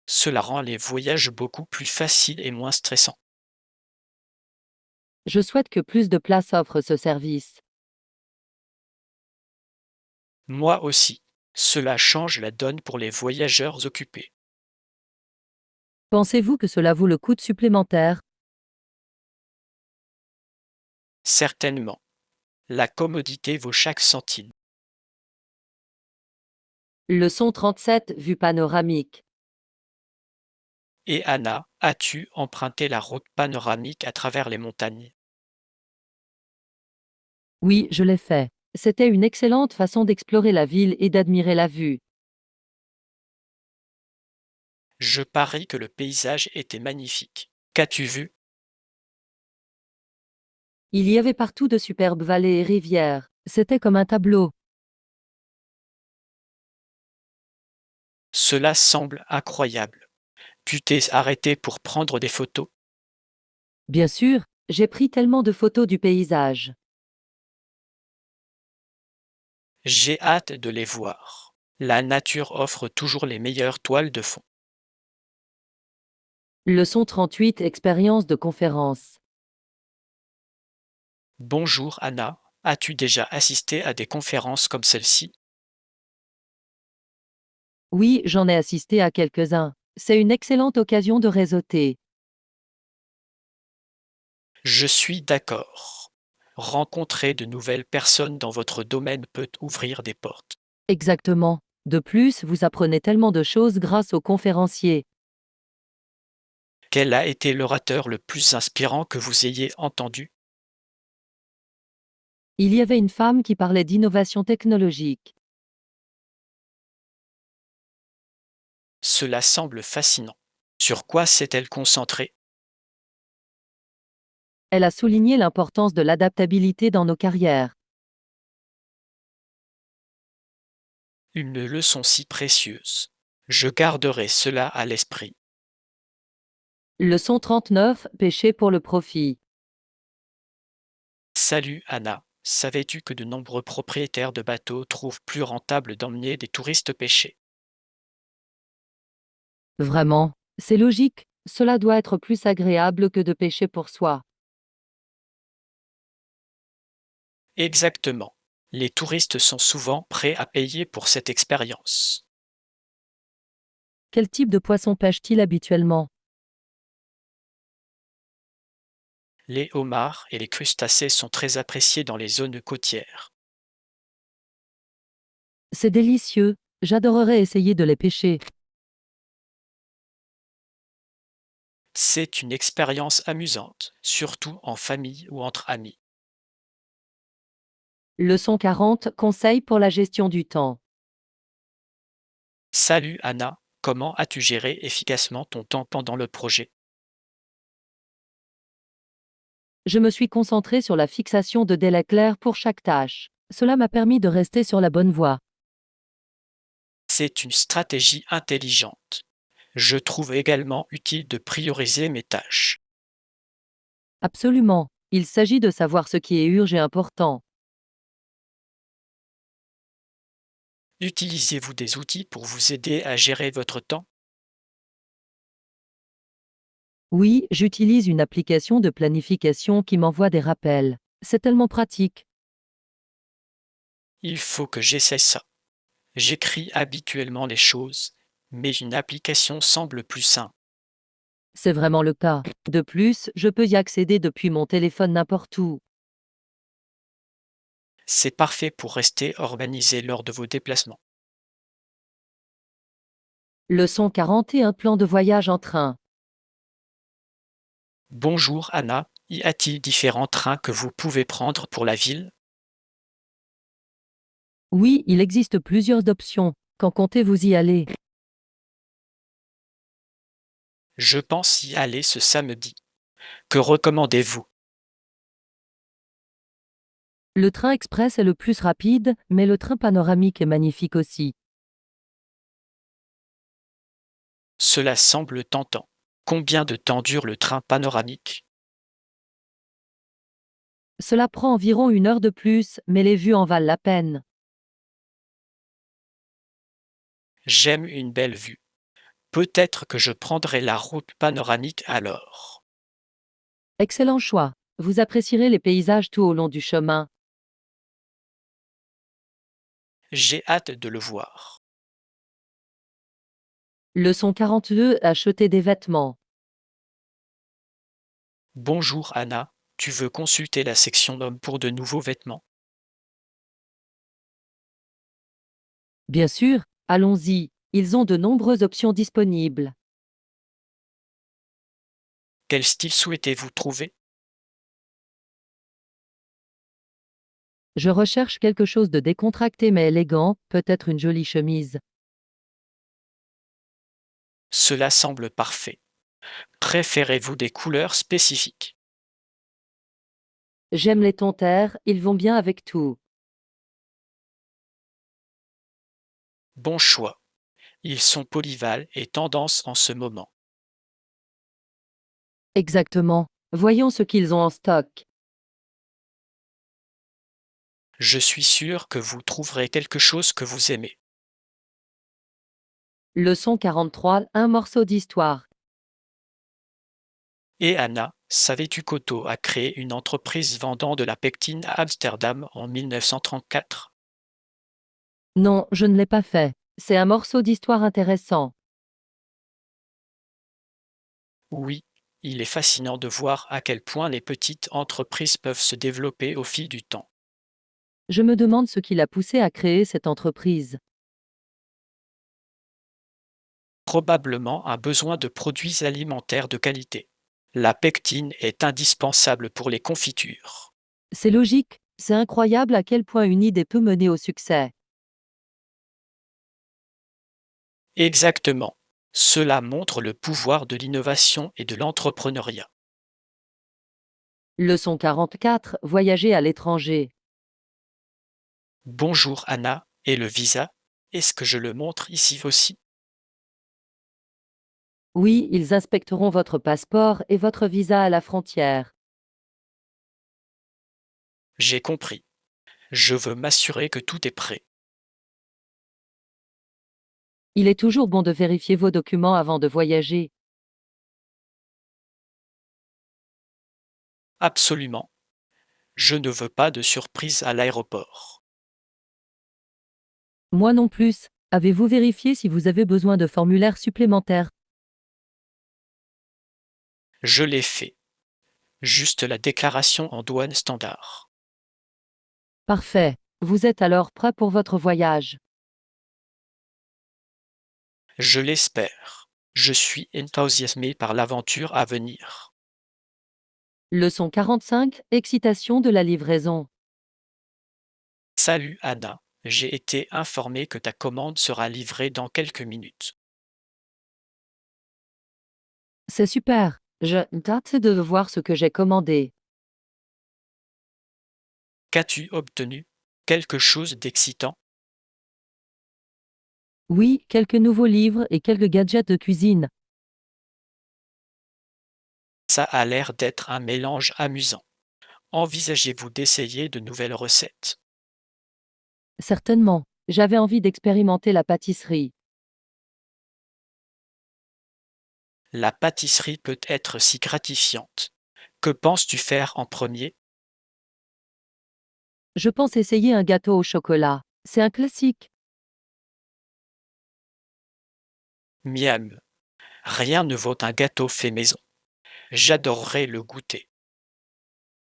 S2: Cela rend les voyages beaucoup plus faciles et moins stressants.
S1: Je souhaite que plus de places offrent ce service.
S2: Moi aussi. Cela change la donne pour les voyageurs occupés.
S1: Pensez-vous que cela vaut le coût supplémentaire?
S2: Certainement. La commodité vaut chaque centime.
S1: Leçon 37, vue panoramique.
S2: Et Anna, as-tu emprunté la route panoramique à travers les montagnes?
S1: Oui, je l'ai fait. C'était une excellente façon d'explorer la ville et d'admirer la vue.
S2: Je parie que le paysage était magnifique. Qu'as-tu vu?
S1: Il y avait partout de superbes vallées et rivières. C'était comme un tableau.
S2: Cela semble incroyable. Tu t'es arrêté pour prendre des photos?
S1: Bien sûr, j'ai pris tellement de photos du paysage.
S2: J'ai hâte de les voir. La nature offre toujours les meilleures toiles de fond.
S1: Leçon 38, expérience de conférence.
S2: Bonjour Anna, as-tu déjà assisté à des conférences comme celle-ci?
S1: Oui, j'en ai assisté à quelques-uns. C'est une excellente occasion de réseauter.
S2: Je suis d'accord. Rencontrer de nouvelles personnes dans votre domaine peut ouvrir des portes.
S1: Exactement. De plus, vous apprenez tellement de choses grâce aux conférenciers.
S2: Quel a été l'orateur le plus inspirant que vous ayez entendu?
S1: Il y avait une femme qui parlait d'innovation technologique.
S2: Cela semble fascinant. Sur quoi s'est-elle concentrée?
S1: Elle a souligné l'importance de l'adaptabilité dans nos carrières.
S2: Une leçon si précieuse. Je garderai cela à l'esprit.
S1: Leçon 39, péché pour le profit.
S2: Salut Anna. Savais-tu que de nombreux propriétaires de bateaux trouvent plus rentable d'emmener des touristes pêcher?
S1: Vraiment, c'est logique. Cela doit être plus agréable que de pêcher pour soi.
S2: Exactement. Les touristes sont souvent prêts à payer pour cette expérience.
S1: Quel type de poisson pêche-t-il habituellement?
S2: Les homards et les crustacés sont très appréciés dans les zones côtières.
S1: C'est délicieux. J'adorerais essayer de les pêcher.
S2: C'est une expérience amusante, surtout en famille ou entre amis.
S1: Leçon 40, conseils pour la gestion du temps.
S2: Salut Anna, comment as-tu géré efficacement ton temps pendant le projet?
S1: Je me suis concentré sur la fixation de délais clairs pour chaque tâche. Cela m'a permis de rester sur la bonne voie.
S2: C'est une stratégie intelligente. Je trouve également utile de prioriser mes tâches.
S1: Absolument. Il s'agit de savoir ce qui est urgent et important.
S2: Utilisez-vous des outils pour vous aider à gérer votre temps?
S1: Oui, j'utilise une application de planification qui m'envoie des rappels. C'est tellement pratique.
S2: Il faut que j'essaie ça. J'écris habituellement les choses, mais une application semble plus simple.
S1: C'est vraiment le cas. De plus, je peux y accéder depuis mon téléphone n'importe où.
S2: C'est parfait pour rester organisé lors de vos déplacements.
S1: Leçon 41, plan de voyage en train.
S2: Bonjour Anna, y a-t-il différents trains que vous pouvez prendre pour la ville?
S1: Oui, il existe plusieurs options. Quand comptez-vous y aller?
S2: Je pense y aller ce samedi. Que recommandez-vous?
S1: Le train express est le plus rapide, mais le train panoramique est magnifique aussi.
S2: Cela semble tentant. Combien de temps dure le train panoramique?
S1: Cela prend environ 1 heure de plus, mais les vues en valent la peine.
S2: J'aime une belle vue. Peut-être que je prendrai la route panoramique alors.
S1: Excellent choix. Vous apprécierez les paysages tout au long du chemin.
S2: J'ai hâte de le voir.
S1: Leçon 42. Acheter des vêtements.
S2: Bonjour Anna, tu veux consulter la section homme pour de nouveaux vêtements?
S1: Bien sûr, allons-y. Ils ont de nombreuses options disponibles.
S2: Quel style souhaitez-vous trouver?
S1: Je recherche quelque chose de décontracté mais élégant, peut-être une jolie chemise.
S2: Cela semble parfait. Préférez-vous des couleurs spécifiques?
S1: J'aime les tons terre, ils vont bien avec tout.
S2: Bon choix. Ils sont polyvales et tendance en ce moment.
S1: Exactement. Voyons ce qu'ils ont en stock.
S2: Je suis sûr que vous trouverez quelque chose que vous aimez.
S1: Leçon 43. Un morceau d'histoire.
S2: Et Anna, savais-tu qu'Otto a créé une entreprise vendant de la pectine à Amsterdam en 1934?
S1: Non, je ne l'ai pas fait. C'est un morceau d'histoire intéressant.
S2: Oui, il est fascinant de voir à quel point les petites entreprises peuvent se développer au fil du temps.
S1: Je me demande ce qui l'a poussé à créer cette entreprise.
S2: Probablement un besoin de produits alimentaires de qualité. La pectine est indispensable pour les confitures.
S1: C'est logique, c'est incroyable à quel point une idée peut mener au succès.
S2: Exactement. Cela montre le pouvoir de l'innovation et de l'entrepreneuriat.
S1: Leçon 44. Voyager à l'étranger.
S2: Bonjour Anna, et le visa? Est-ce que je le montre ici aussi?
S1: Oui, ils inspecteront votre passeport et votre visa à la frontière.
S2: J'ai compris. Je veux m'assurer que tout est prêt.
S1: Il est toujours bon de vérifier vos documents avant de voyager.
S2: Absolument. Je ne veux pas de surprise à l'aéroport.
S1: Moi non plus. Avez-vous vérifié si vous avez besoin de formulaires supplémentaires?
S2: Je l'ai fait. Juste la déclaration en douane standard.
S1: Parfait. Vous êtes alors prêt pour votre voyage.
S2: Je l'espère. Je suis enthousiasmé par l'aventure à venir.
S1: Leçon 45. Excitation de la livraison.
S2: Salut Anna. J'ai été informé que ta commande sera livrée dans quelques minutes.
S1: C'est super. Je hâte de voir ce que j'ai commandé.
S2: Qu'as-tu obtenu? Quelque chose d'excitant?
S1: Oui, quelques nouveaux livres et quelques gadgets de cuisine.
S2: Ça a l'air d'être un mélange amusant. Envisagez-vous d'essayer de nouvelles recettes?
S1: Certainement. J'avais envie d'expérimenter la pâtisserie.
S2: La pâtisserie peut être si gratifiante. Que penses-tu faire en premier?
S1: Je pense essayer un gâteau au chocolat. C'est un classique.
S2: Miam. Rien ne vaut un gâteau fait maison. J'adorerais le goûter.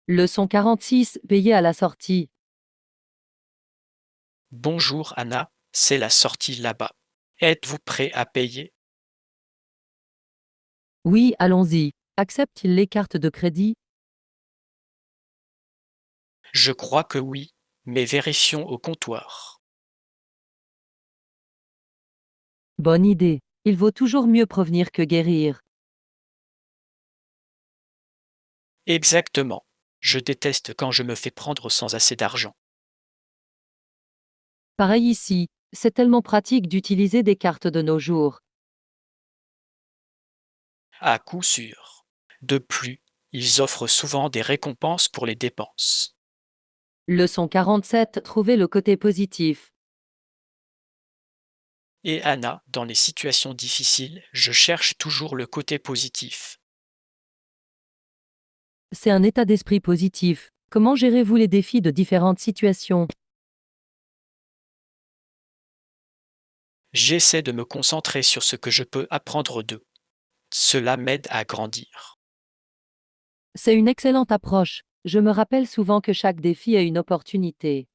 S1: Leçon 46. Payer à la sortie.
S2: Bonjour Anna, c'est la sortie là-bas. Êtes-vous prêt à payer?
S1: Oui, allons-y. Accepte-t-il les cartes de crédit?
S2: Je crois que oui, mais vérifions au comptoir.
S1: Bonne idée. Il vaut toujours mieux prévenir que guérir.
S2: Exactement. Je déteste quand je me fais prendre sans assez d'argent.
S1: Pareil ici. C'est tellement pratique d'utiliser des cartes de nos jours.
S2: À coup sûr. De plus, ils offrent souvent des récompenses pour les dépenses.
S1: Leçon 47. Trouver le côté positif.
S2: Et Anna, dans les situations difficiles, je cherche toujours le côté positif.
S1: C'est un état d'esprit positif. Comment gérez-vous les défis de différentes situations?
S2: J'essaie de me concentrer sur ce que je peux apprendre d'eux. Cela m'aide à grandir.
S1: C'est une excellente approche. Je me rappelle souvent que chaque défi est une opportunité.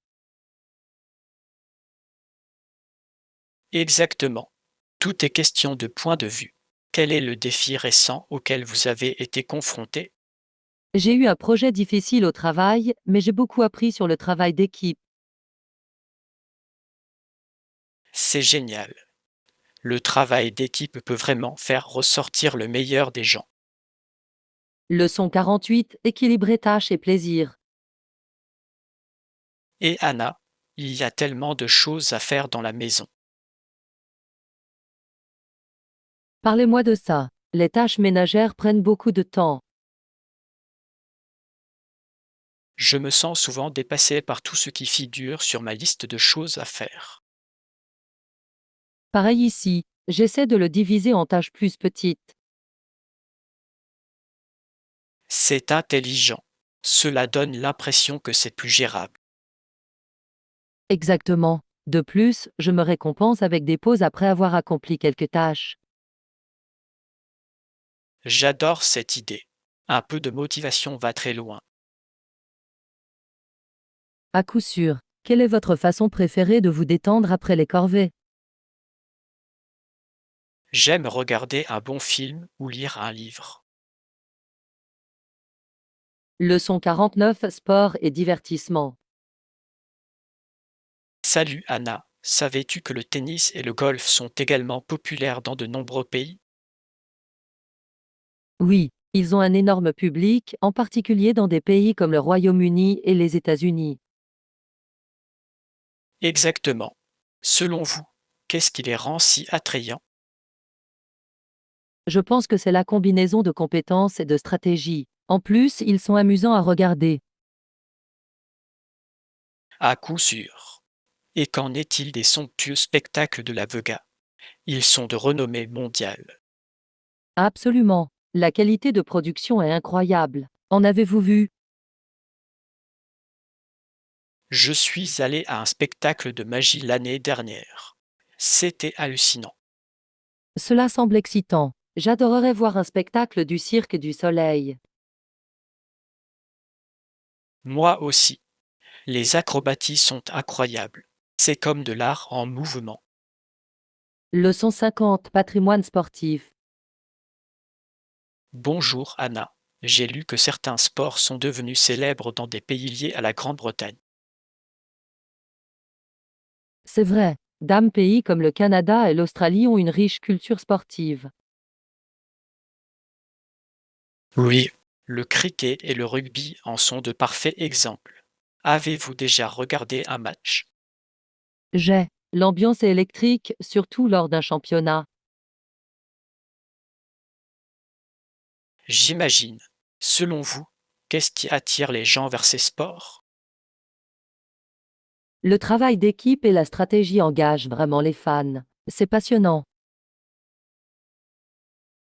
S2: Exactement. Tout est question de point de vue. Quel est le défi récent auquel vous avez été confronté?
S1: J'ai eu un projet difficile au travail, mais j'ai beaucoup appris sur le travail d'équipe.
S2: C'est génial. Le travail d'équipe peut vraiment faire ressortir le meilleur des gens.
S1: Leçon 48, équilibrer tâches et plaisir.
S2: Et Anna, il y a tellement de choses à faire dans la maison.
S1: Parlez-moi de ça. Les tâches ménagères prennent beaucoup de temps.
S2: Je me sens souvent dépassé par tout ce qui figure sur ma liste de choses à faire.
S1: Pareil ici, j'essaie de le diviser en tâches plus petites.
S2: C'est intelligent. Cela donne l'impression que c'est plus gérable.
S1: Exactement. De plus, je me récompense avec des pauses après avoir accompli quelques tâches.
S2: J'adore cette idée. Un peu de motivation va très loin.
S1: À coup sûr. Quelle est votre façon préférée de vous détendre après les corvées?
S2: J'aime regarder un bon film ou lire un livre.
S1: Leçon 49, sport et divertissement.
S2: Salut Anna, savais-tu que le tennis et le golf sont également populaires dans de nombreux pays?
S1: Oui, ils ont un énorme public, en particulier dans des pays comme le Royaume-Uni et les États-Unis.
S2: Exactement. Selon vous, qu'est-ce qui les rend si attrayants?
S1: Je pense que c'est la combinaison de compétences et de stratégies. En plus, ils sont amusants à regarder.
S2: À coup sûr. Et qu'en est-il des somptueux spectacles de la Vega? Ils sont de renommée mondiale.
S1: Absolument. La qualité de production est incroyable. En avez-vous vu?
S2: Je suis allé à un spectacle de magie l'année dernière. C'était hallucinant.
S1: Cela semble excitant. J'adorerais voir un spectacle du Cirque du Soleil.
S2: Moi aussi. Les acrobaties sont incroyables. C'est comme de l'art en mouvement.
S1: Leçon 50, patrimoine sportif.
S2: Bonjour Anna. J'ai lu que certains sports sont devenus célèbres dans des pays liés à la Grande-Bretagne.
S1: C'est vrai. Pays comme le Canada et l'Australie ont une riche culture sportive.
S2: Oui, le cricket et le rugby en sont de parfaits exemples. Avez-vous déjà regardé un match?
S1: L'ambiance est électrique, surtout lors d'un championnat.
S2: J'imagine. Selon vous, qu'est-ce qui attire les gens vers ces sports?
S1: Le travail d'équipe et la stratégie engagent vraiment les fans. C'est passionnant.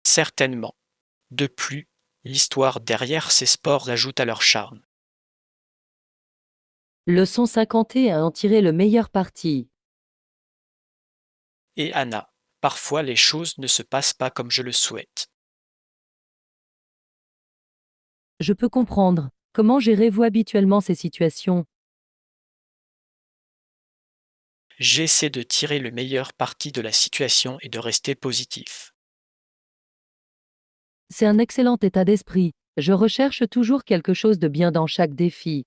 S2: Certainement. De plus, l'histoire derrière ces sports ajoute à leur charme.
S1: Leçon 51, en tirer le meilleur parti.
S2: Et Anna, parfois les choses ne se passent pas comme je le souhaite.
S1: Je peux comprendre. Comment gérez-vous habituellement ces situations?
S2: J'essaie de tirer le meilleur parti de la situation et de rester positif.
S1: C'est un excellent état d'esprit. Je recherche toujours quelque chose de bien dans chaque défi.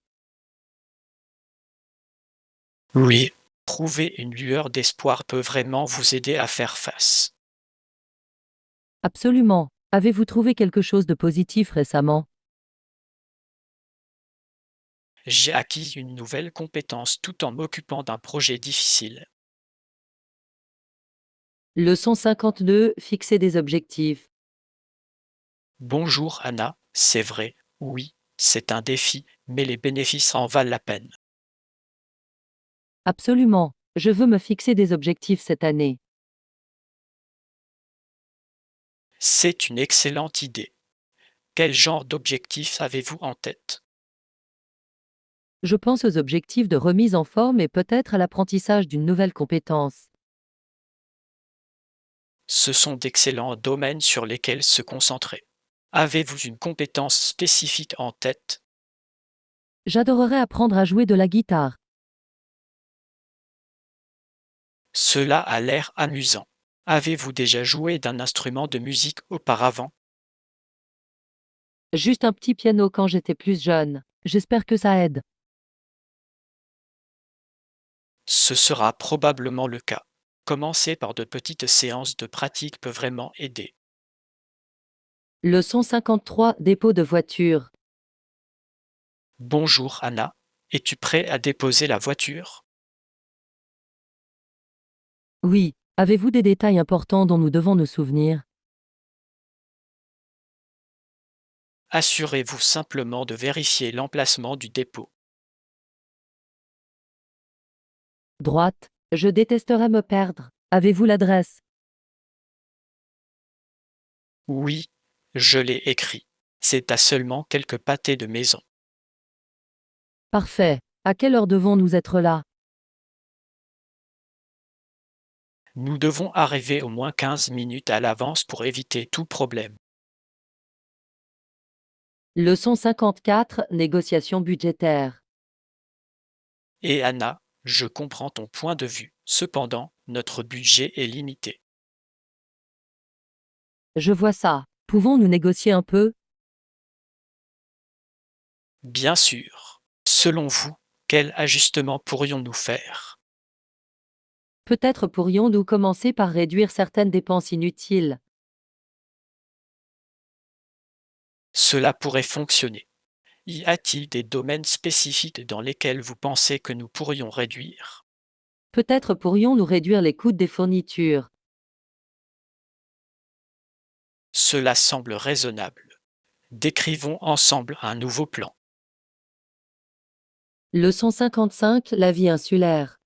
S2: Oui, trouver une lueur d'espoir peut vraiment vous aider à faire face.
S1: Absolument. Avez-vous trouvé quelque chose de positif récemment?
S2: J'ai acquis une nouvelle compétence tout en m'occupant d'un projet difficile.
S1: Leçon 52, fixer des objectifs.
S2: Bonjour Anna, c'est vrai, oui, c'est un défi, mais les bénéfices en valent la peine.
S1: Absolument. Je veux me fixer des objectifs cette année.
S2: C'est une excellente idée. Quel genre d'objectif avez-vous en tête?
S1: Je pense aux objectifs de remise en forme et peut-être à l'apprentissage d'une nouvelle compétence.
S2: Ce sont d'excellents domaines sur lesquels se concentrer. Avez-vous une compétence spécifique en tête?
S1: J'adorerais apprendre à jouer de la guitare.
S2: Cela a l'air amusant. Avez-vous déjà joué d'un instrument de musique auparavant?
S1: Juste un petit piano quand j'étais plus jeune. J'espère que ça aide.
S2: Ce sera probablement le cas. Commencer par de petites séances de pratique peut vraiment aider.
S1: Leçon 53, dépôt de voiture.
S2: Bonjour Anna, es-tu prêt à déposer la voiture?
S1: Oui, avez-vous des détails importants dont nous devons nous souvenir?
S2: Assurez-vous simplement de vérifier l'emplacement du dépôt.
S1: Droite. Je détesterais me perdre. Avez-vous l'adresse?
S2: Oui, je l'ai écrit. C'est à seulement quelques pâtés de maison.
S1: Parfait. À quelle heure devons-nous être là?
S2: Nous devons arriver au moins 15 minutes à l'avance pour éviter tout problème.
S1: Leçon 54, négociation budgétaire.
S2: Et Anna, je comprends ton point de vue. Cependant, notre budget est limité.
S1: Je vois ça. Pouvons-nous négocier un peu?
S2: Bien sûr. Selon vous, quel ajustement pourrions-nous faire?
S1: Peut-être pourrions-nous commencer par réduire certaines dépenses inutiles.
S2: Cela pourrait fonctionner. Y a-t-il des domaines spécifiques dans lesquels vous pensez que nous pourrions réduire?
S1: Peut-être pourrions-nous réduire les coûts des fournitures.
S2: Cela semble raisonnable. Décrivons ensemble un nouveau plan.
S1: Leçon 55, la vie insulaire.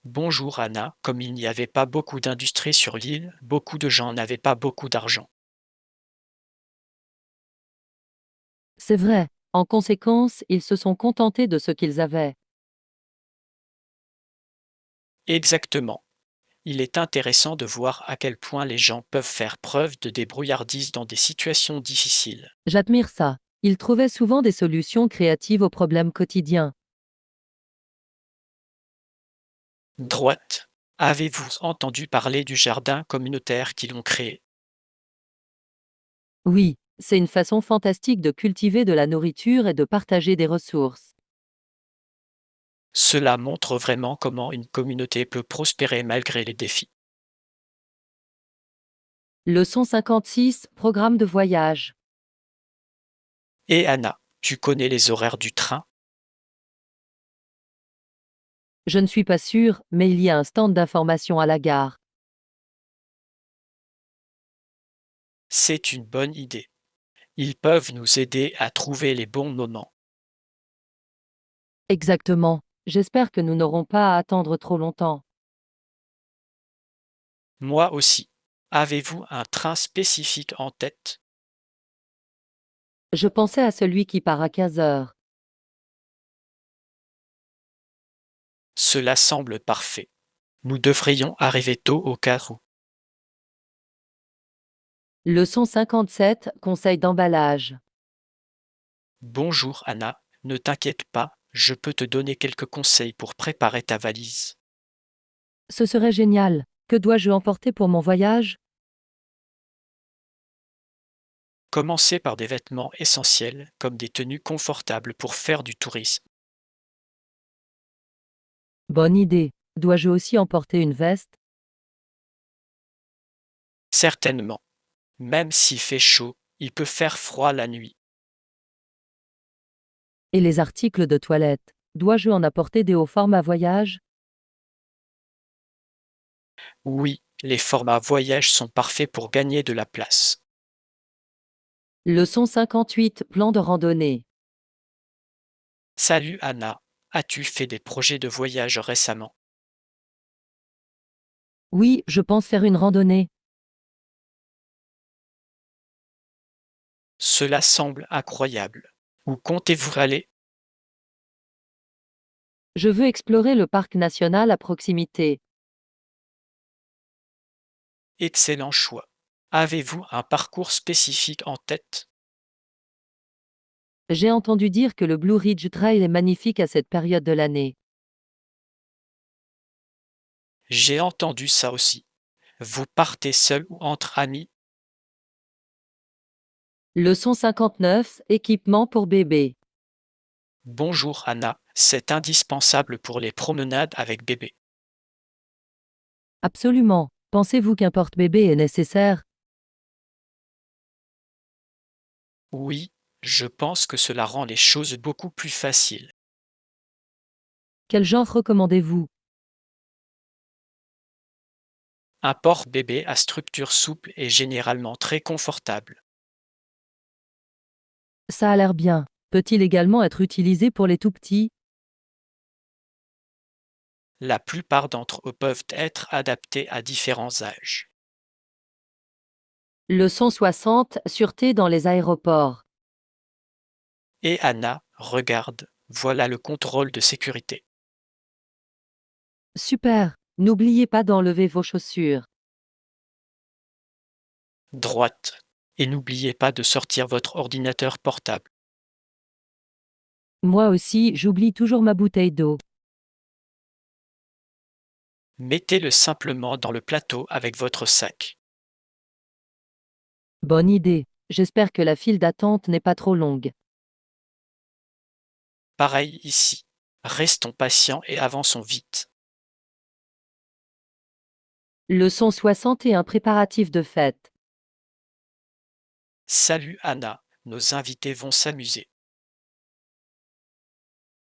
S2: Bonjour Anna, comme il n'y avait pas beaucoup d'industrie sur l'île, beaucoup de gens n'avaient pas beaucoup d'argent.
S1: C'est vrai. En conséquence, ils se sont contentés de ce qu'ils avaient.
S2: Exactement. Il est intéressant de voir à quel point les gens peuvent faire preuve de débrouillardise dans des situations difficiles.
S1: J'admire ça. Ils trouvaient souvent des solutions créatives aux problèmes quotidiens.
S2: Droite. Avez-vous entendu parler du jardin communautaire qu'ils ont créé?
S1: Oui, c'est une façon fantastique de cultiver de la nourriture et de partager des ressources.
S2: Cela montre vraiment comment une communauté peut prospérer malgré les défis.
S1: Leçon 56, programme de voyage.
S2: Et Anna, tu connais les horaires du train?
S1: Je ne suis pas sûre, mais il y a un stand d'information à la gare.
S2: C'est une bonne idée. Ils peuvent nous aider à trouver les bons moments.
S1: Exactement. J'espère que nous n'aurons pas à attendre trop longtemps.
S2: Moi aussi. Avez-vous un train spécifique en tête?
S1: Je pensais à celui qui part à 15 heures.
S2: Cela semble parfait. Nous devrions arriver tôt au cas où.
S1: Leçon 57, conseil d'emballage.
S2: Bonjour Anna, ne t'inquiète pas, je peux te donner quelques conseils pour préparer ta valise.
S1: Ce serait génial. Que dois-je emporter pour mon voyage?
S2: Commencez par des vêtements essentiels comme des tenues confortables pour faire du tourisme.
S1: Bonne idée. Dois-je aussi emporter une veste?
S2: Certainement. Même s'il fait chaud, il peut faire froid la nuit.
S1: Et les articles de toilette? Dois-je en apporter des au format voyage?
S2: Oui, les formats voyage sont parfaits pour gagner de la place.
S1: Leçon 58, plan de randonnée.
S2: Salut Anna, as-tu fait des projets de voyage récemment?
S1: Oui, je pense faire une randonnée.
S2: Cela semble incroyable. Où comptez-vous aller?
S1: Je veux explorer le parc national à proximité.
S2: Excellent choix. Avez-vous un parcours spécifique en tête?
S1: J'ai entendu dire que le Blue Ridge Trail est magnifique à cette période de l'année.
S2: J'ai entendu ça aussi. Vous partez seul ou entre amis?
S1: Leçon 59, équipement pour bébé.
S2: Bonjour Anna, c'est indispensable pour les promenades avec bébé.
S1: Absolument. Pensez-vous qu'un porte-bébé est nécessaire?
S2: Oui, je pense que cela rend les choses beaucoup plus faciles.
S1: Quel genre recommandez-vous?
S2: Un porte-bébé à structure souple est généralement très confortable.
S1: Ça a l'air bien. Peut-il également être utilisé pour les tout-petits?
S2: La plupart d'entre eux peuvent être adaptés à différents âges.
S1: Leçon 60, sûreté dans les aéroports.
S2: Et Anna, regarde, voilà le contrôle de sécurité.
S1: Super. N'oubliez pas d'enlever vos chaussures.
S2: Droite. Et n'oubliez pas de sortir votre ordinateur portable.
S1: Moi aussi, j'oublie toujours ma bouteille d'eau.
S2: Mettez-le simplement dans le plateau avec votre sac.
S1: Bonne idée. J'espère que la file d'attente n'est pas trop longue.
S2: Pareil ici. Restons patients et avançons vite.
S1: Leçon 61, préparatifs de fête.
S2: Salut Anna, nos invités vont s'amuser.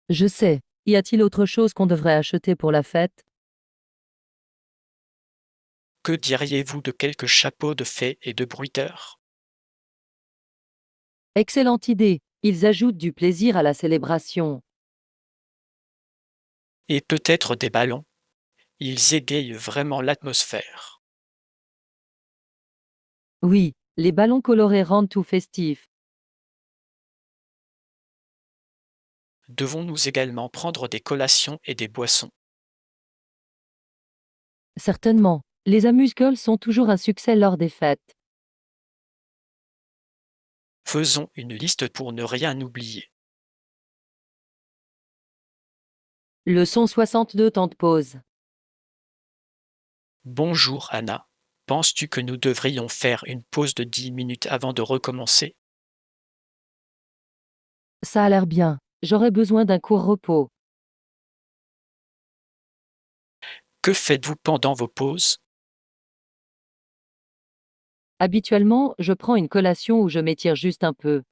S1: Je sais. Y a-t-il autre chose qu'on devrait acheter pour la fête?
S2: Que diriez-vous de quelques chapeaux de fées et de bruiteurs?
S1: Excellente idée. Ils ajoutent du plaisir à la célébration.
S2: Et peut-être des ballons? Ils égayent vraiment l'atmosphère.
S1: Oui, les ballons colorés rendent tout festif.
S2: Devons-nous également prendre des collations et des boissons?
S1: Certainement. Les amuse-gueules sont toujours un succès lors des fêtes.
S2: Faisons une liste pour ne rien oublier.
S1: Leçon 62, temps de pause.
S2: Bonjour Anna, penses-tu que nous devrions faire une pause de 10 minutes avant de recommencer?
S1: Ça a l'air bien. J'aurais besoin d'un court repos.
S2: Que faites-vous pendant vos pauses?
S1: Habituellement, je prends une collation où je m'étire juste un peu.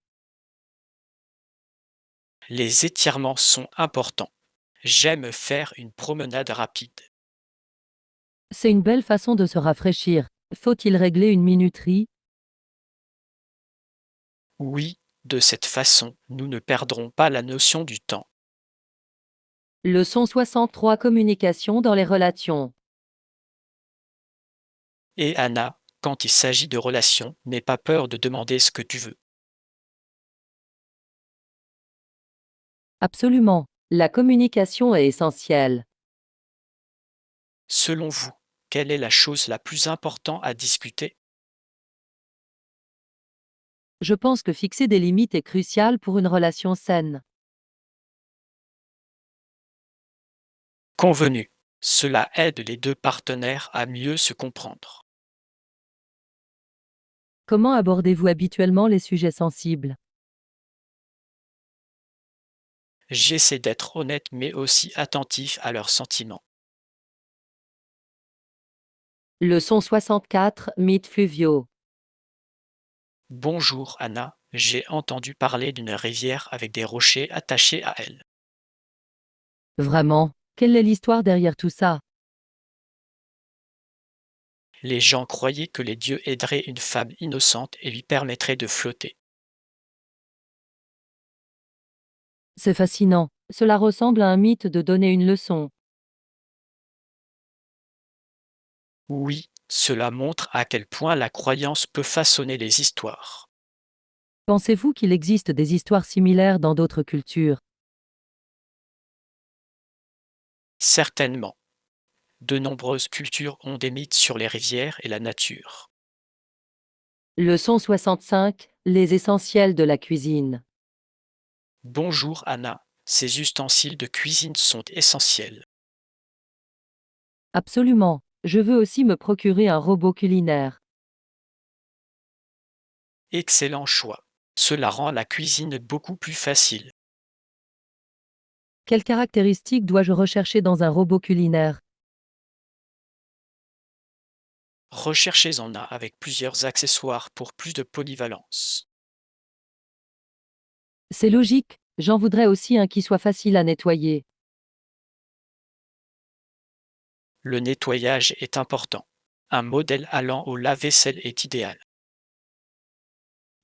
S2: Les étirements sont importants. J'aime faire une promenade rapide.
S1: C'est une belle façon de se rafraîchir. Faut-il régler une minuterie?
S2: Oui, de cette façon, nous ne perdrons pas la notion du temps.
S1: Leçon 63, communication dans les relations.
S2: Et Anna, quand il s'agit de relations, n'aie pas peur de demander ce que tu veux.
S1: Absolument. La communication est essentielle.
S2: Selon vous, quelle est la chose la plus importante à discuter?
S1: Je pense que fixer des limites est crucial pour une relation saine.
S2: Convenu. Cela aide les deux partenaires à mieux se comprendre.
S1: Comment abordez-vous habituellement les sujets sensibles?
S2: J'essaie d'être honnête mais aussi attentif à leurs sentiments.
S1: Leçon 64, mythes fluviaux.
S2: Bonjour Anna, j'ai entendu parler d'une rivière avec des rochers attachés à elle.
S1: Vraiment? Quelle est l'histoire derrière tout ça?
S2: Les gens croyaient que les dieux aideraient une femme innocente et lui permettraient de flotter.
S1: C'est fascinant. Cela ressemble à un mythe de donner une leçon.
S2: Oui, cela montre à quel point la croyance peut façonner les histoires.
S1: Pensez-vous qu'il existe des histoires similaires dans d'autres cultures?
S2: Certainement. De nombreuses cultures ont des mythes sur les rivières et la nature.
S1: Leçon 65. Les essentiels de la cuisine.
S2: Bonjour Anna, ces ustensiles de cuisine sont essentiels.
S1: Absolument. Je veux aussi me procurer un robot culinaire.
S2: Excellent choix. Cela rend la cuisine beaucoup plus facile.
S1: Quelles caractéristiques dois-je rechercher dans un robot culinaire?
S2: Recherchez-en un avec plusieurs accessoires pour plus de polyvalence.
S1: C'est logique, j'en voudrais aussi un qui soit facile à nettoyer.
S2: Le nettoyage est important. Un modèle allant au lave-vaisselle est idéal.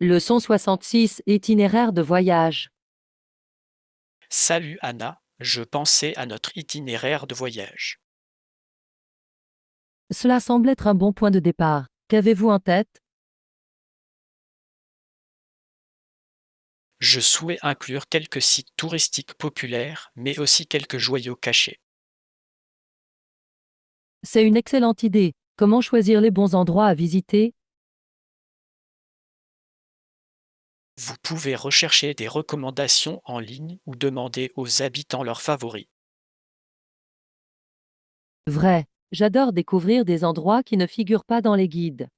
S1: Leçon 66. Itinéraire de voyage.
S2: Salut Anna, je pensais à notre itinéraire de voyage.
S1: Cela semble être un bon point de départ. Qu'avez-vous en tête?
S2: Je souhaitais inclure quelques sites touristiques populaires, mais aussi quelques joyaux cachés.
S1: C'est une excellente idée. Comment choisir les bons endroits à visiter?
S2: Vous pouvez rechercher des recommandations en ligne ou demander aux habitants leurs favoris.
S1: Vrai. J'adore découvrir des endroits qui ne figurent pas dans les guides.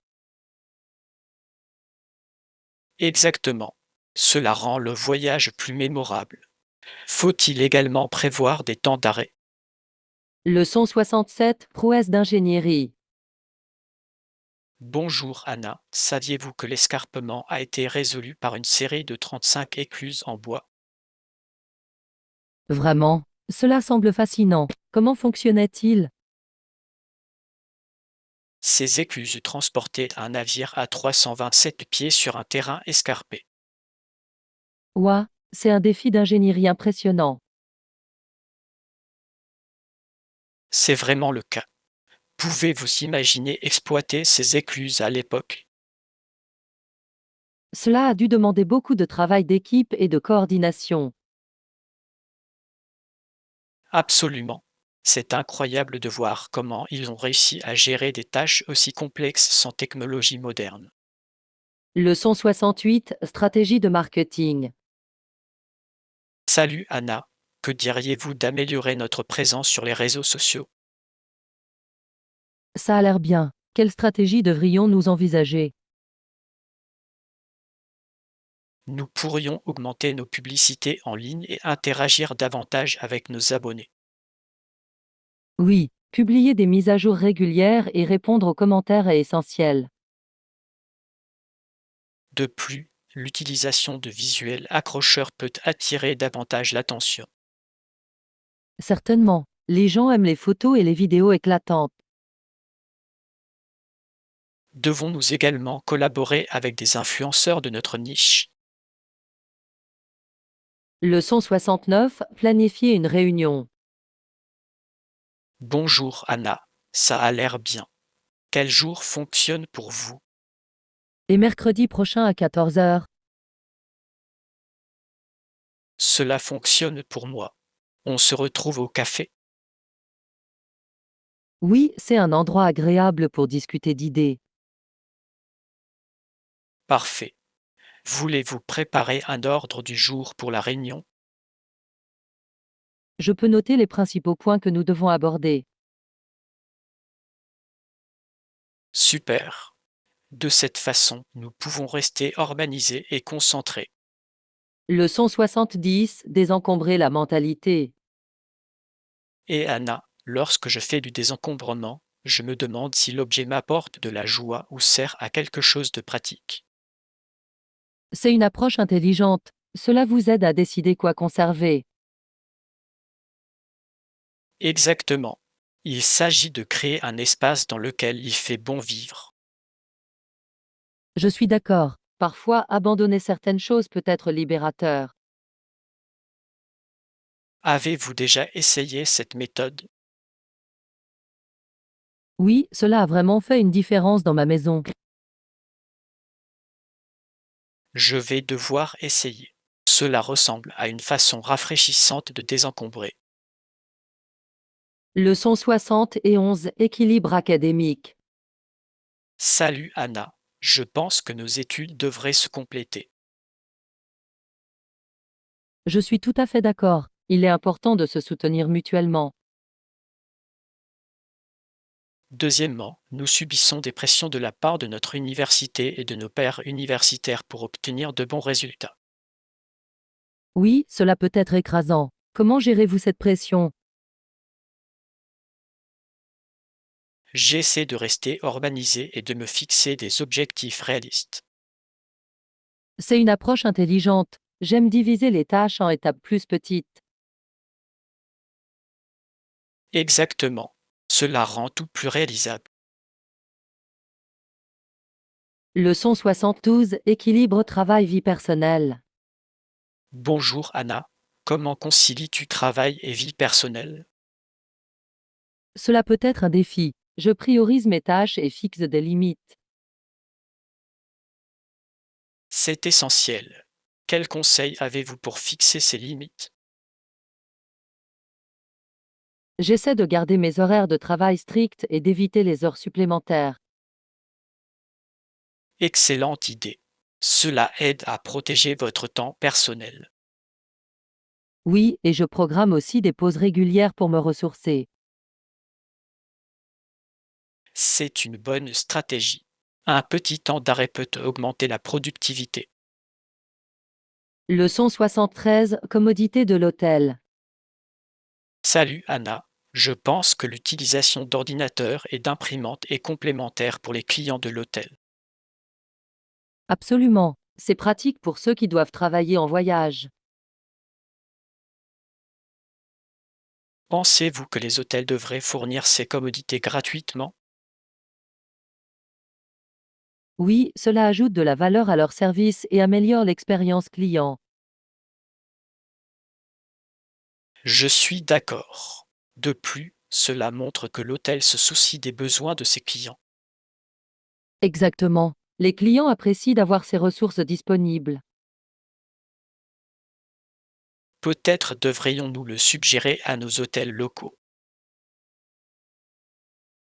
S2: Exactement. Cela rend le voyage plus mémorable. Faut-il également prévoir des temps d'arrêt?
S1: Leçon 67. Prouesse d'ingénierie.
S2: Bonjour Anna, saviez-vous que l'escarpement a été résolu par une série de 35 écluses en bois?
S1: Vraiment. Cela semble fascinant. Comment fonctionnait-il?
S2: Ces écluses transportaient un navire à 327 pieds sur un terrain escarpé.
S1: Ouah, c'est un défi d'ingénierie impressionnant.
S2: C'est vraiment le cas. Pouvez-vous imaginer exploiter ces écluses à l'époque?
S1: Cela a dû demander beaucoup de travail d'équipe et de coordination.
S2: Absolument. C'est incroyable de voir comment ils ont réussi à gérer des tâches aussi complexes sans technologie moderne.
S1: Leçon 68. Stratégie de marketing.
S2: Salut Anna, que diriez-vous d'améliorer notre présence sur les réseaux sociaux?
S1: Ça a l'air bien. Quelle stratégie devrions-nous envisager?
S2: Nous pourrions augmenter nos publicités en ligne et interagir davantage avec nos abonnés.
S1: Oui, publier des mises à jour régulières et répondre aux commentaires est essentiel.
S2: De plus, l'utilisation de visuels accrocheurs peut attirer davantage l'attention.
S1: Certainement. Les gens aiment les photos et les vidéos éclatantes.
S2: Devons-nous également collaborer avec des influenceurs de notre niche?
S1: Leçon 69. Planifier une réunion.
S2: Bonjour Anna, ça a l'air bien. Quel jour fonctionne pour vous?
S1: Et mercredi prochain à 14 heures.
S2: Cela fonctionne pour moi. On se retrouve au café.
S1: Oui, c'est un endroit agréable pour discuter d'idées.
S2: Parfait. Voulez-vous préparer un ordre du jour pour la réunion?
S1: Je peux noter les principaux points que nous devons aborder.
S2: Super. De cette façon, nous pouvons rester organisés et concentrés.
S1: Leçon 70. Désencombrer la mentalité.
S2: Et Anna, lorsque je fais du désencombrement, je me demande si l'objet m'apporte de la joie ou sert à quelque chose de pratique.
S1: C'est une approche intelligente. Cela vous aide à décider quoi conserver.
S2: Exactement. Il s'agit de créer un espace dans lequel il fait bon vivre.
S1: Je suis d'accord. Parfois, abandonner certaines choses peut être libérateur.
S2: Avez-vous déjà essayé cette méthode?
S1: Oui, cela a vraiment fait une différence dans ma maison.
S2: Je vais devoir essayer. Cela ressemble à une façon rafraîchissante de désencombrer.
S1: Leçon 71. Équilibre académique.
S2: Salut Anna, je pense que nos études devraient se compléter.
S1: Je suis tout à fait d'accord. Il est important de se soutenir mutuellement.
S2: Deuxièmement, nous subissons des pressions de la part de notre université et de nos pairs universitaires pour obtenir de bons résultats.
S1: Oui, cela peut être écrasant. Comment gérez-vous cette pression?
S2: J'essaie de rester organisé et de me fixer des objectifs réalistes.
S1: C'est une approche intelligente. J'aime diviser les tâches en étapes plus petites.
S2: Exactement. Cela rend tout plus réalisable.
S1: Leçon 72. Équilibre travail-vie personnelle.
S2: Bonjour Anna, comment concilies-tu travail et vie personnelle?
S1: Cela peut être un défi. Je priorise mes tâches et fixe des limites.
S2: C'est essentiel. Quels conseils avez-vous pour fixer ces limites?
S1: J'essaie de garder mes horaires de travail stricts et d'éviter les heures supplémentaires.
S2: Excellente idée. Cela aide à protéger votre temps personnel.
S1: Oui, et je programme aussi des pauses régulières pour me ressourcer.
S2: C'est une bonne stratégie. Un petit temps d'arrêt peut augmenter la productivité.
S1: Leçon 73. Commodité de l'hôtel.
S2: Salut Anna, je pense que l'utilisation d'ordinateurs et d'imprimantes est complémentaire pour les clients de l'hôtel.
S1: Absolument. C'est pratique pour ceux qui doivent travailler en voyage.
S2: Pensez-vous que les hôtels devraient fournir ces commodités gratuitement?
S1: Oui, cela ajoute de la valeur à leur service et améliore l'expérience client.
S2: Je suis d'accord. De plus, cela montre que l'hôtel se soucie des besoins de ses clients.
S1: Exactement. Les clients apprécient d'avoir ces ressources disponibles.
S2: Peut-être devrions-nous le suggérer à nos hôtels locaux.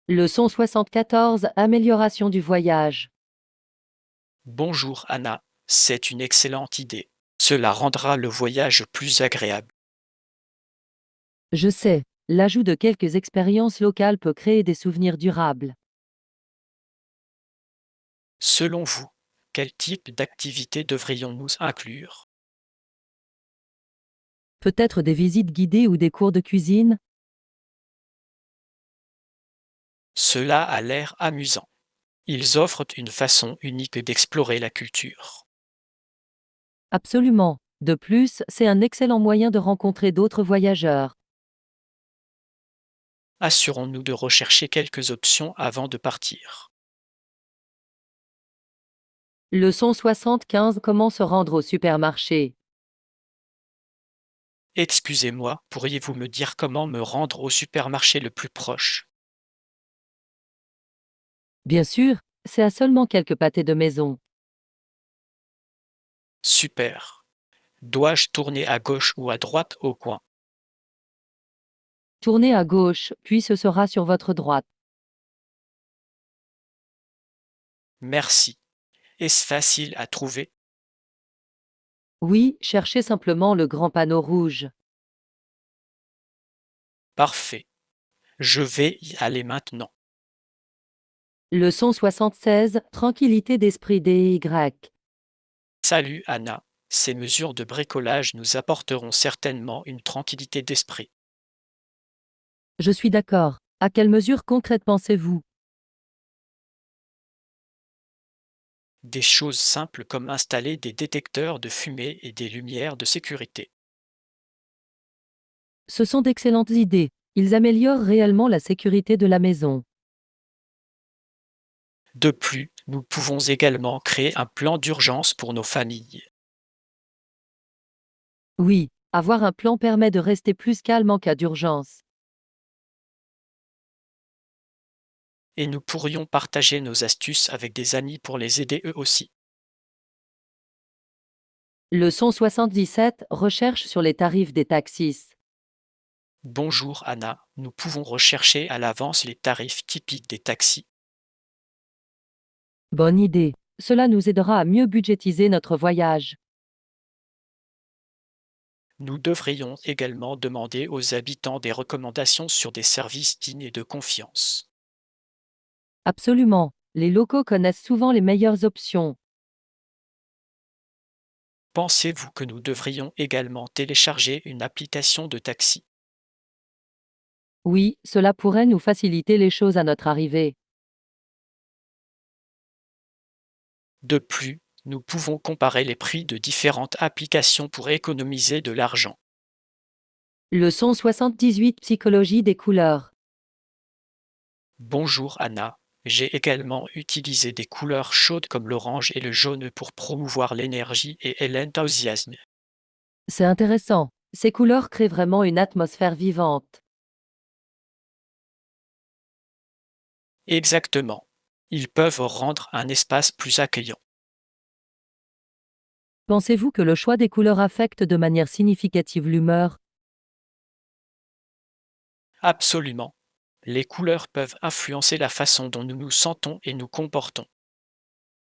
S1: Leçon 74. Amélioration du voyage.
S2: Bonjour Anna, c'est une excellente idée. Cela rendra le voyage plus agréable.
S1: Je sais, l'ajout de quelques expériences locales peut créer des souvenirs durables.
S2: Selon vous, quel type d'activité devrions-nous inclure?
S1: Peut-être des visites guidées ou des cours de cuisine?
S2: Cela a l'air amusant. Ils offrent une façon unique d'explorer la culture.
S1: Absolument. De plus, c'est un excellent moyen de rencontrer d'autres voyageurs.
S2: Assurons-nous de rechercher quelques options avant de partir.
S1: Leçon 75. Comment se rendre au supermarché?
S2: Excusez-moi, pourriez-vous me dire comment me rendre au supermarché le plus proche?
S1: Bien sûr, c'est à seulement quelques pâtés de maison.
S2: Super. Dois-je tourner à gauche ou à droite au coin?
S1: Tournez à gauche, puis ce sera sur votre droite.
S2: Merci. Est-ce facile à trouver?
S1: Oui, cherchez simplement le grand panneau rouge.
S2: Parfait. Je vais y aller maintenant.
S1: Leçon 76. Tranquillité d'esprit DY.
S2: Salut Anna. Ces mesures de bricolage nous apporteront certainement une tranquillité d'esprit.
S1: Je suis d'accord. À quelle mesure concrète pensez-vous?
S2: Des choses simples comme installer des détecteurs de fumée et des lumières de sécurité.
S1: Ce sont d'excellentes idées. Ils améliorent réellement la sécurité de la maison.
S2: De plus, nous pouvons également créer un plan d'urgence pour nos familles.
S1: Oui, avoir un plan permet de rester plus calme en cas d'urgence.
S2: Et nous pourrions partager nos astuces avec des amis pour les aider eux aussi.
S1: Leçon 77. Recherche sur les tarifs des taxis.
S2: Bonjour Anna, nous pouvons rechercher à l'avance les tarifs typiques des taxis.
S1: Bonne idée. Cela nous aidera à mieux budgétiser notre voyage.
S2: Nous devrions également demander aux habitants des recommandations sur des services dignes et de confiance.
S1: Absolument. Les locaux connaissent souvent les meilleures options.
S2: Pensez-vous que nous devrions également télécharger une application de taxi?
S1: Oui, cela pourrait nous faciliter les choses à notre arrivée.
S2: De plus, nous pouvons comparer les prix de différentes applications pour économiser de l'argent.
S1: Leçon 78. Psychologie des couleurs.
S2: Bonjour Anna, j'ai également utilisé des couleurs chaudes comme l'orange et le jaune pour promouvoir l'énergie et l'enthousiasme.
S1: C'est intéressant. Ces couleurs créent vraiment une atmosphère vivante.
S2: Exactement. Ils peuvent rendre un espace plus accueillant.
S1: Pensez-vous que le choix des couleurs affecte de manière significative l'humeur?
S2: Absolument. Les couleurs peuvent influencer la façon dont nous nous sentons et nous comportons.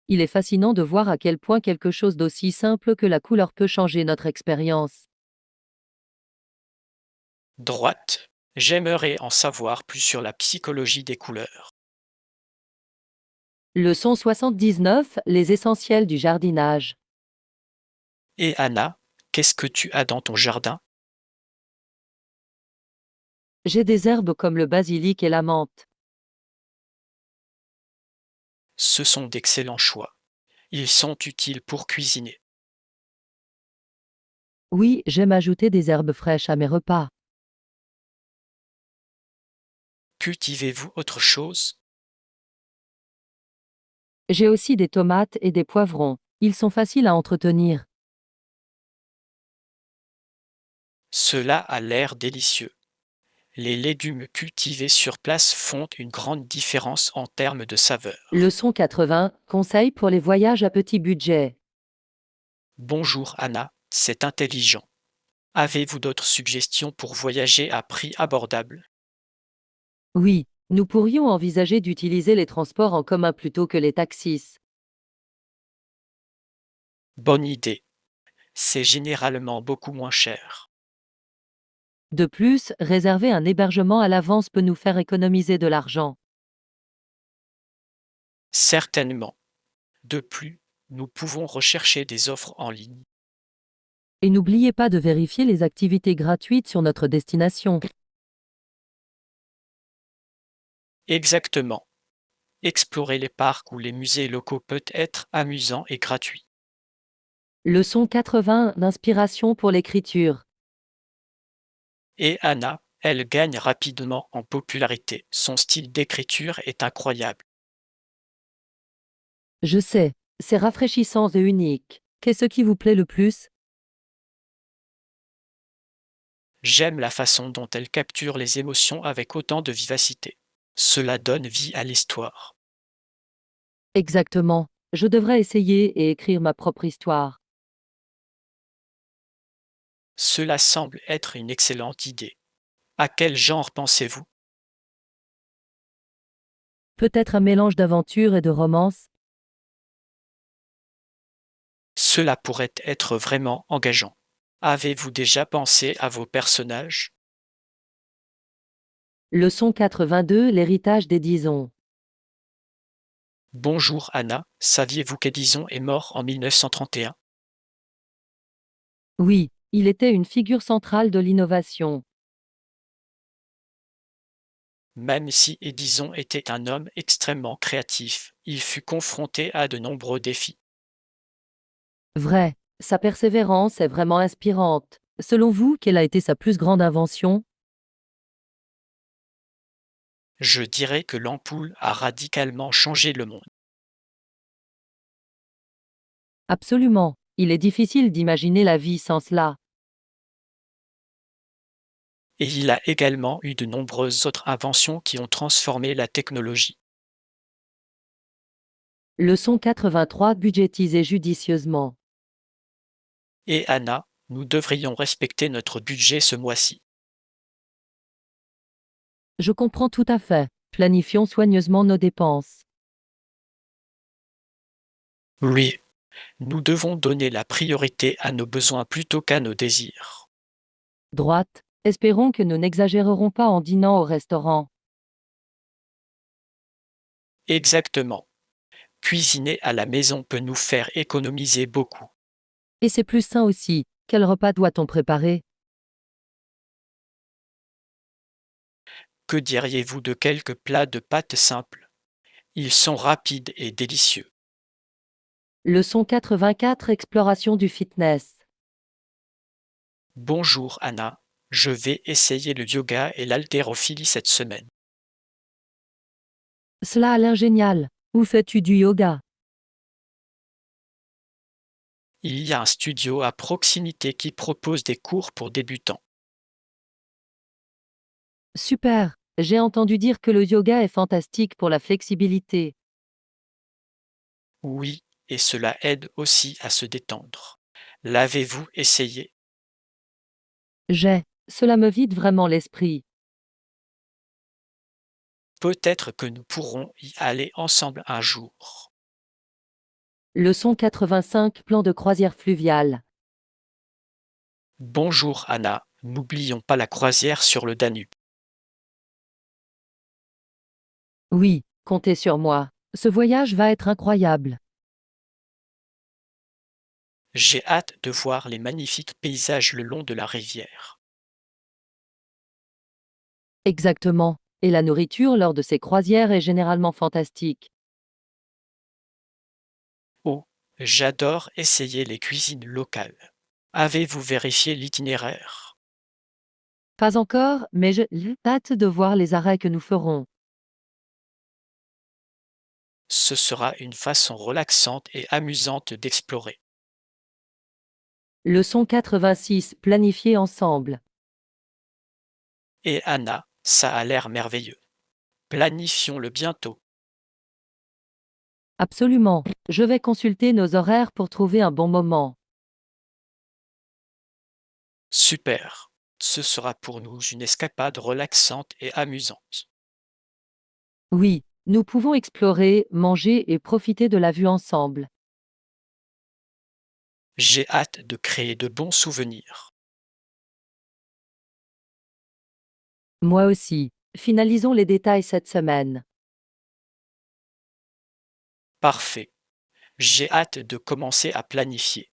S1: Il est fascinant de voir à quel point quelque chose d'aussi simple que la couleur peut changer notre expérience.
S2: Droite. J'aimerais en savoir plus sur la psychologie des couleurs.
S1: Leçon 79. Les essentiels du jardinage.
S2: Et Anna, qu'est-ce que tu as dans ton jardin?
S1: J'ai des herbes comme le basilic et la menthe.
S2: Ce sont d'excellents choix. Ils sont utiles pour cuisiner.
S1: Oui, j'aime ajouter des herbes fraîches à mes repas.
S2: Cultivez-vous autre chose?
S1: J'ai aussi des tomates et des poivrons. Ils sont faciles à entretenir.
S2: Cela a l'air délicieux. Les légumes cultivés sur place font une grande différence en termes de saveur.
S1: Leçon 80. Conseils pour les voyages à petit budget.
S2: Bonjour Anna, c'est intelligent. Avez-vous d'autres suggestions pour voyager à prix abordable?
S1: Oui, nous pourrions envisager d'utiliser les transports en commun plutôt que les taxis.
S2: Bonne idée. C'est généralement beaucoup moins cher.
S1: De plus, réserver un hébergement à l'avance peut nous faire économiser de l'argent.
S2: Certainement. De plus, nous pouvons rechercher des offres en ligne.
S1: Et n'oubliez pas de vérifier les activités gratuites sur notre destination.
S2: Exactement. Explorer les parcs ou les musées locaux peut être amusant et gratuit.
S1: Leçon 80. D'inspiration pour l'écriture.
S2: Et Anna, elle gagne rapidement en popularité. Son style d'écriture est incroyable.
S1: Je sais, c'est rafraîchissant et unique. Qu'est-ce qui vous plaît le plus?
S2: J'aime la façon dont elle capture les émotions avec autant de vivacité. Cela donne vie à l'histoire.
S1: Exactement. Je devrais essayer et écrire ma propre histoire.
S2: Cela semble être une excellente idée. À quel genre pensez-vous?
S1: Peut-être un mélange d'aventure et de romance?
S2: Cela pourrait être vraiment engageant. Avez-vous déjà pensé à vos personnages?
S1: Leçon 82. L'héritage d'Édison.
S2: Bonjour Anna, saviez-vous qu'Edison est mort en 1931?
S1: Oui, il était une figure centrale de l'innovation.
S2: Même si Edison était un homme extrêmement créatif, il fut confronté à de nombreux défis.
S1: Vrai, sa persévérance est vraiment inspirante. Selon vous, quelle a été sa plus grande invention?
S2: Je dirais que l'ampoule a radicalement changé le monde.
S1: Absolument. Il est difficile d'imaginer la vie sans cela.
S2: Et il a également eu de nombreuses autres inventions qui ont transformé la technologie.
S1: Leçon 83. Budgétiser judicieusement.
S2: Et Anna, nous devrions respecter notre budget ce mois-ci.
S1: Je comprends tout à fait. Planifions soigneusement nos dépenses.
S2: Oui, nous devons donner la priorité à nos besoins plutôt qu'à nos désirs.
S1: Droite. Espérons que nous n'exagérerons pas en dînant au restaurant.
S2: Exactement. Cuisiner à la maison peut nous faire économiser beaucoup.
S1: Et c'est plus sain aussi. Quel repas doit-on préparer?
S2: Que diriez-vous de quelques plats de pâtes simples? Ils sont rapides et délicieux.
S1: Leçon 84. Exploration du fitness.
S2: Bonjour Anna, je vais essayer le yoga et l'haltérophilie cette semaine.
S1: Cela a l'air génial. Où fais-tu du yoga?
S2: Il y a un studio à proximité qui propose des cours pour débutants.
S1: Super. J'ai entendu dire que le yoga est fantastique pour la flexibilité.
S2: Oui, et cela aide aussi à se détendre. L'avez-vous essayé?
S1: Cela me vide vraiment l'esprit.
S2: Peut-être que nous pourrons y aller ensemble un jour.
S1: Leçon 85. Plan de croisière fluviale.
S2: Bonjour Anna, n'oublions pas la croisière sur le Danube.
S1: Oui, comptez sur moi. Ce voyage va être incroyable.
S2: J'ai hâte de voir les magnifiques paysages le long de la rivière.
S1: Exactement. Et la nourriture lors de ces croisières est généralement fantastique.
S2: Oh, j'adore essayer les cuisines locales. Avez-vous vérifié l'itinéraire?
S1: Pas encore, mais j'ai hâte de voir les arrêts que nous ferons.
S2: Ce sera une façon relaxante et amusante d'explorer.
S1: Leçon 86. Planifier ensemble.
S2: Et Anna, ça a l'air merveilleux. Planifions-le bientôt.
S1: Absolument. Je vais consulter nos horaires pour trouver un bon moment.
S2: Super. Ce sera pour nous une escapade relaxante et amusante.
S1: Oui, nous pouvons explorer, manger et profiter de la vue ensemble.
S2: J'ai hâte de créer de bons souvenirs.
S1: Moi aussi. Finalisons les détails cette semaine.
S2: Parfait. J'ai hâte de commencer à planifier.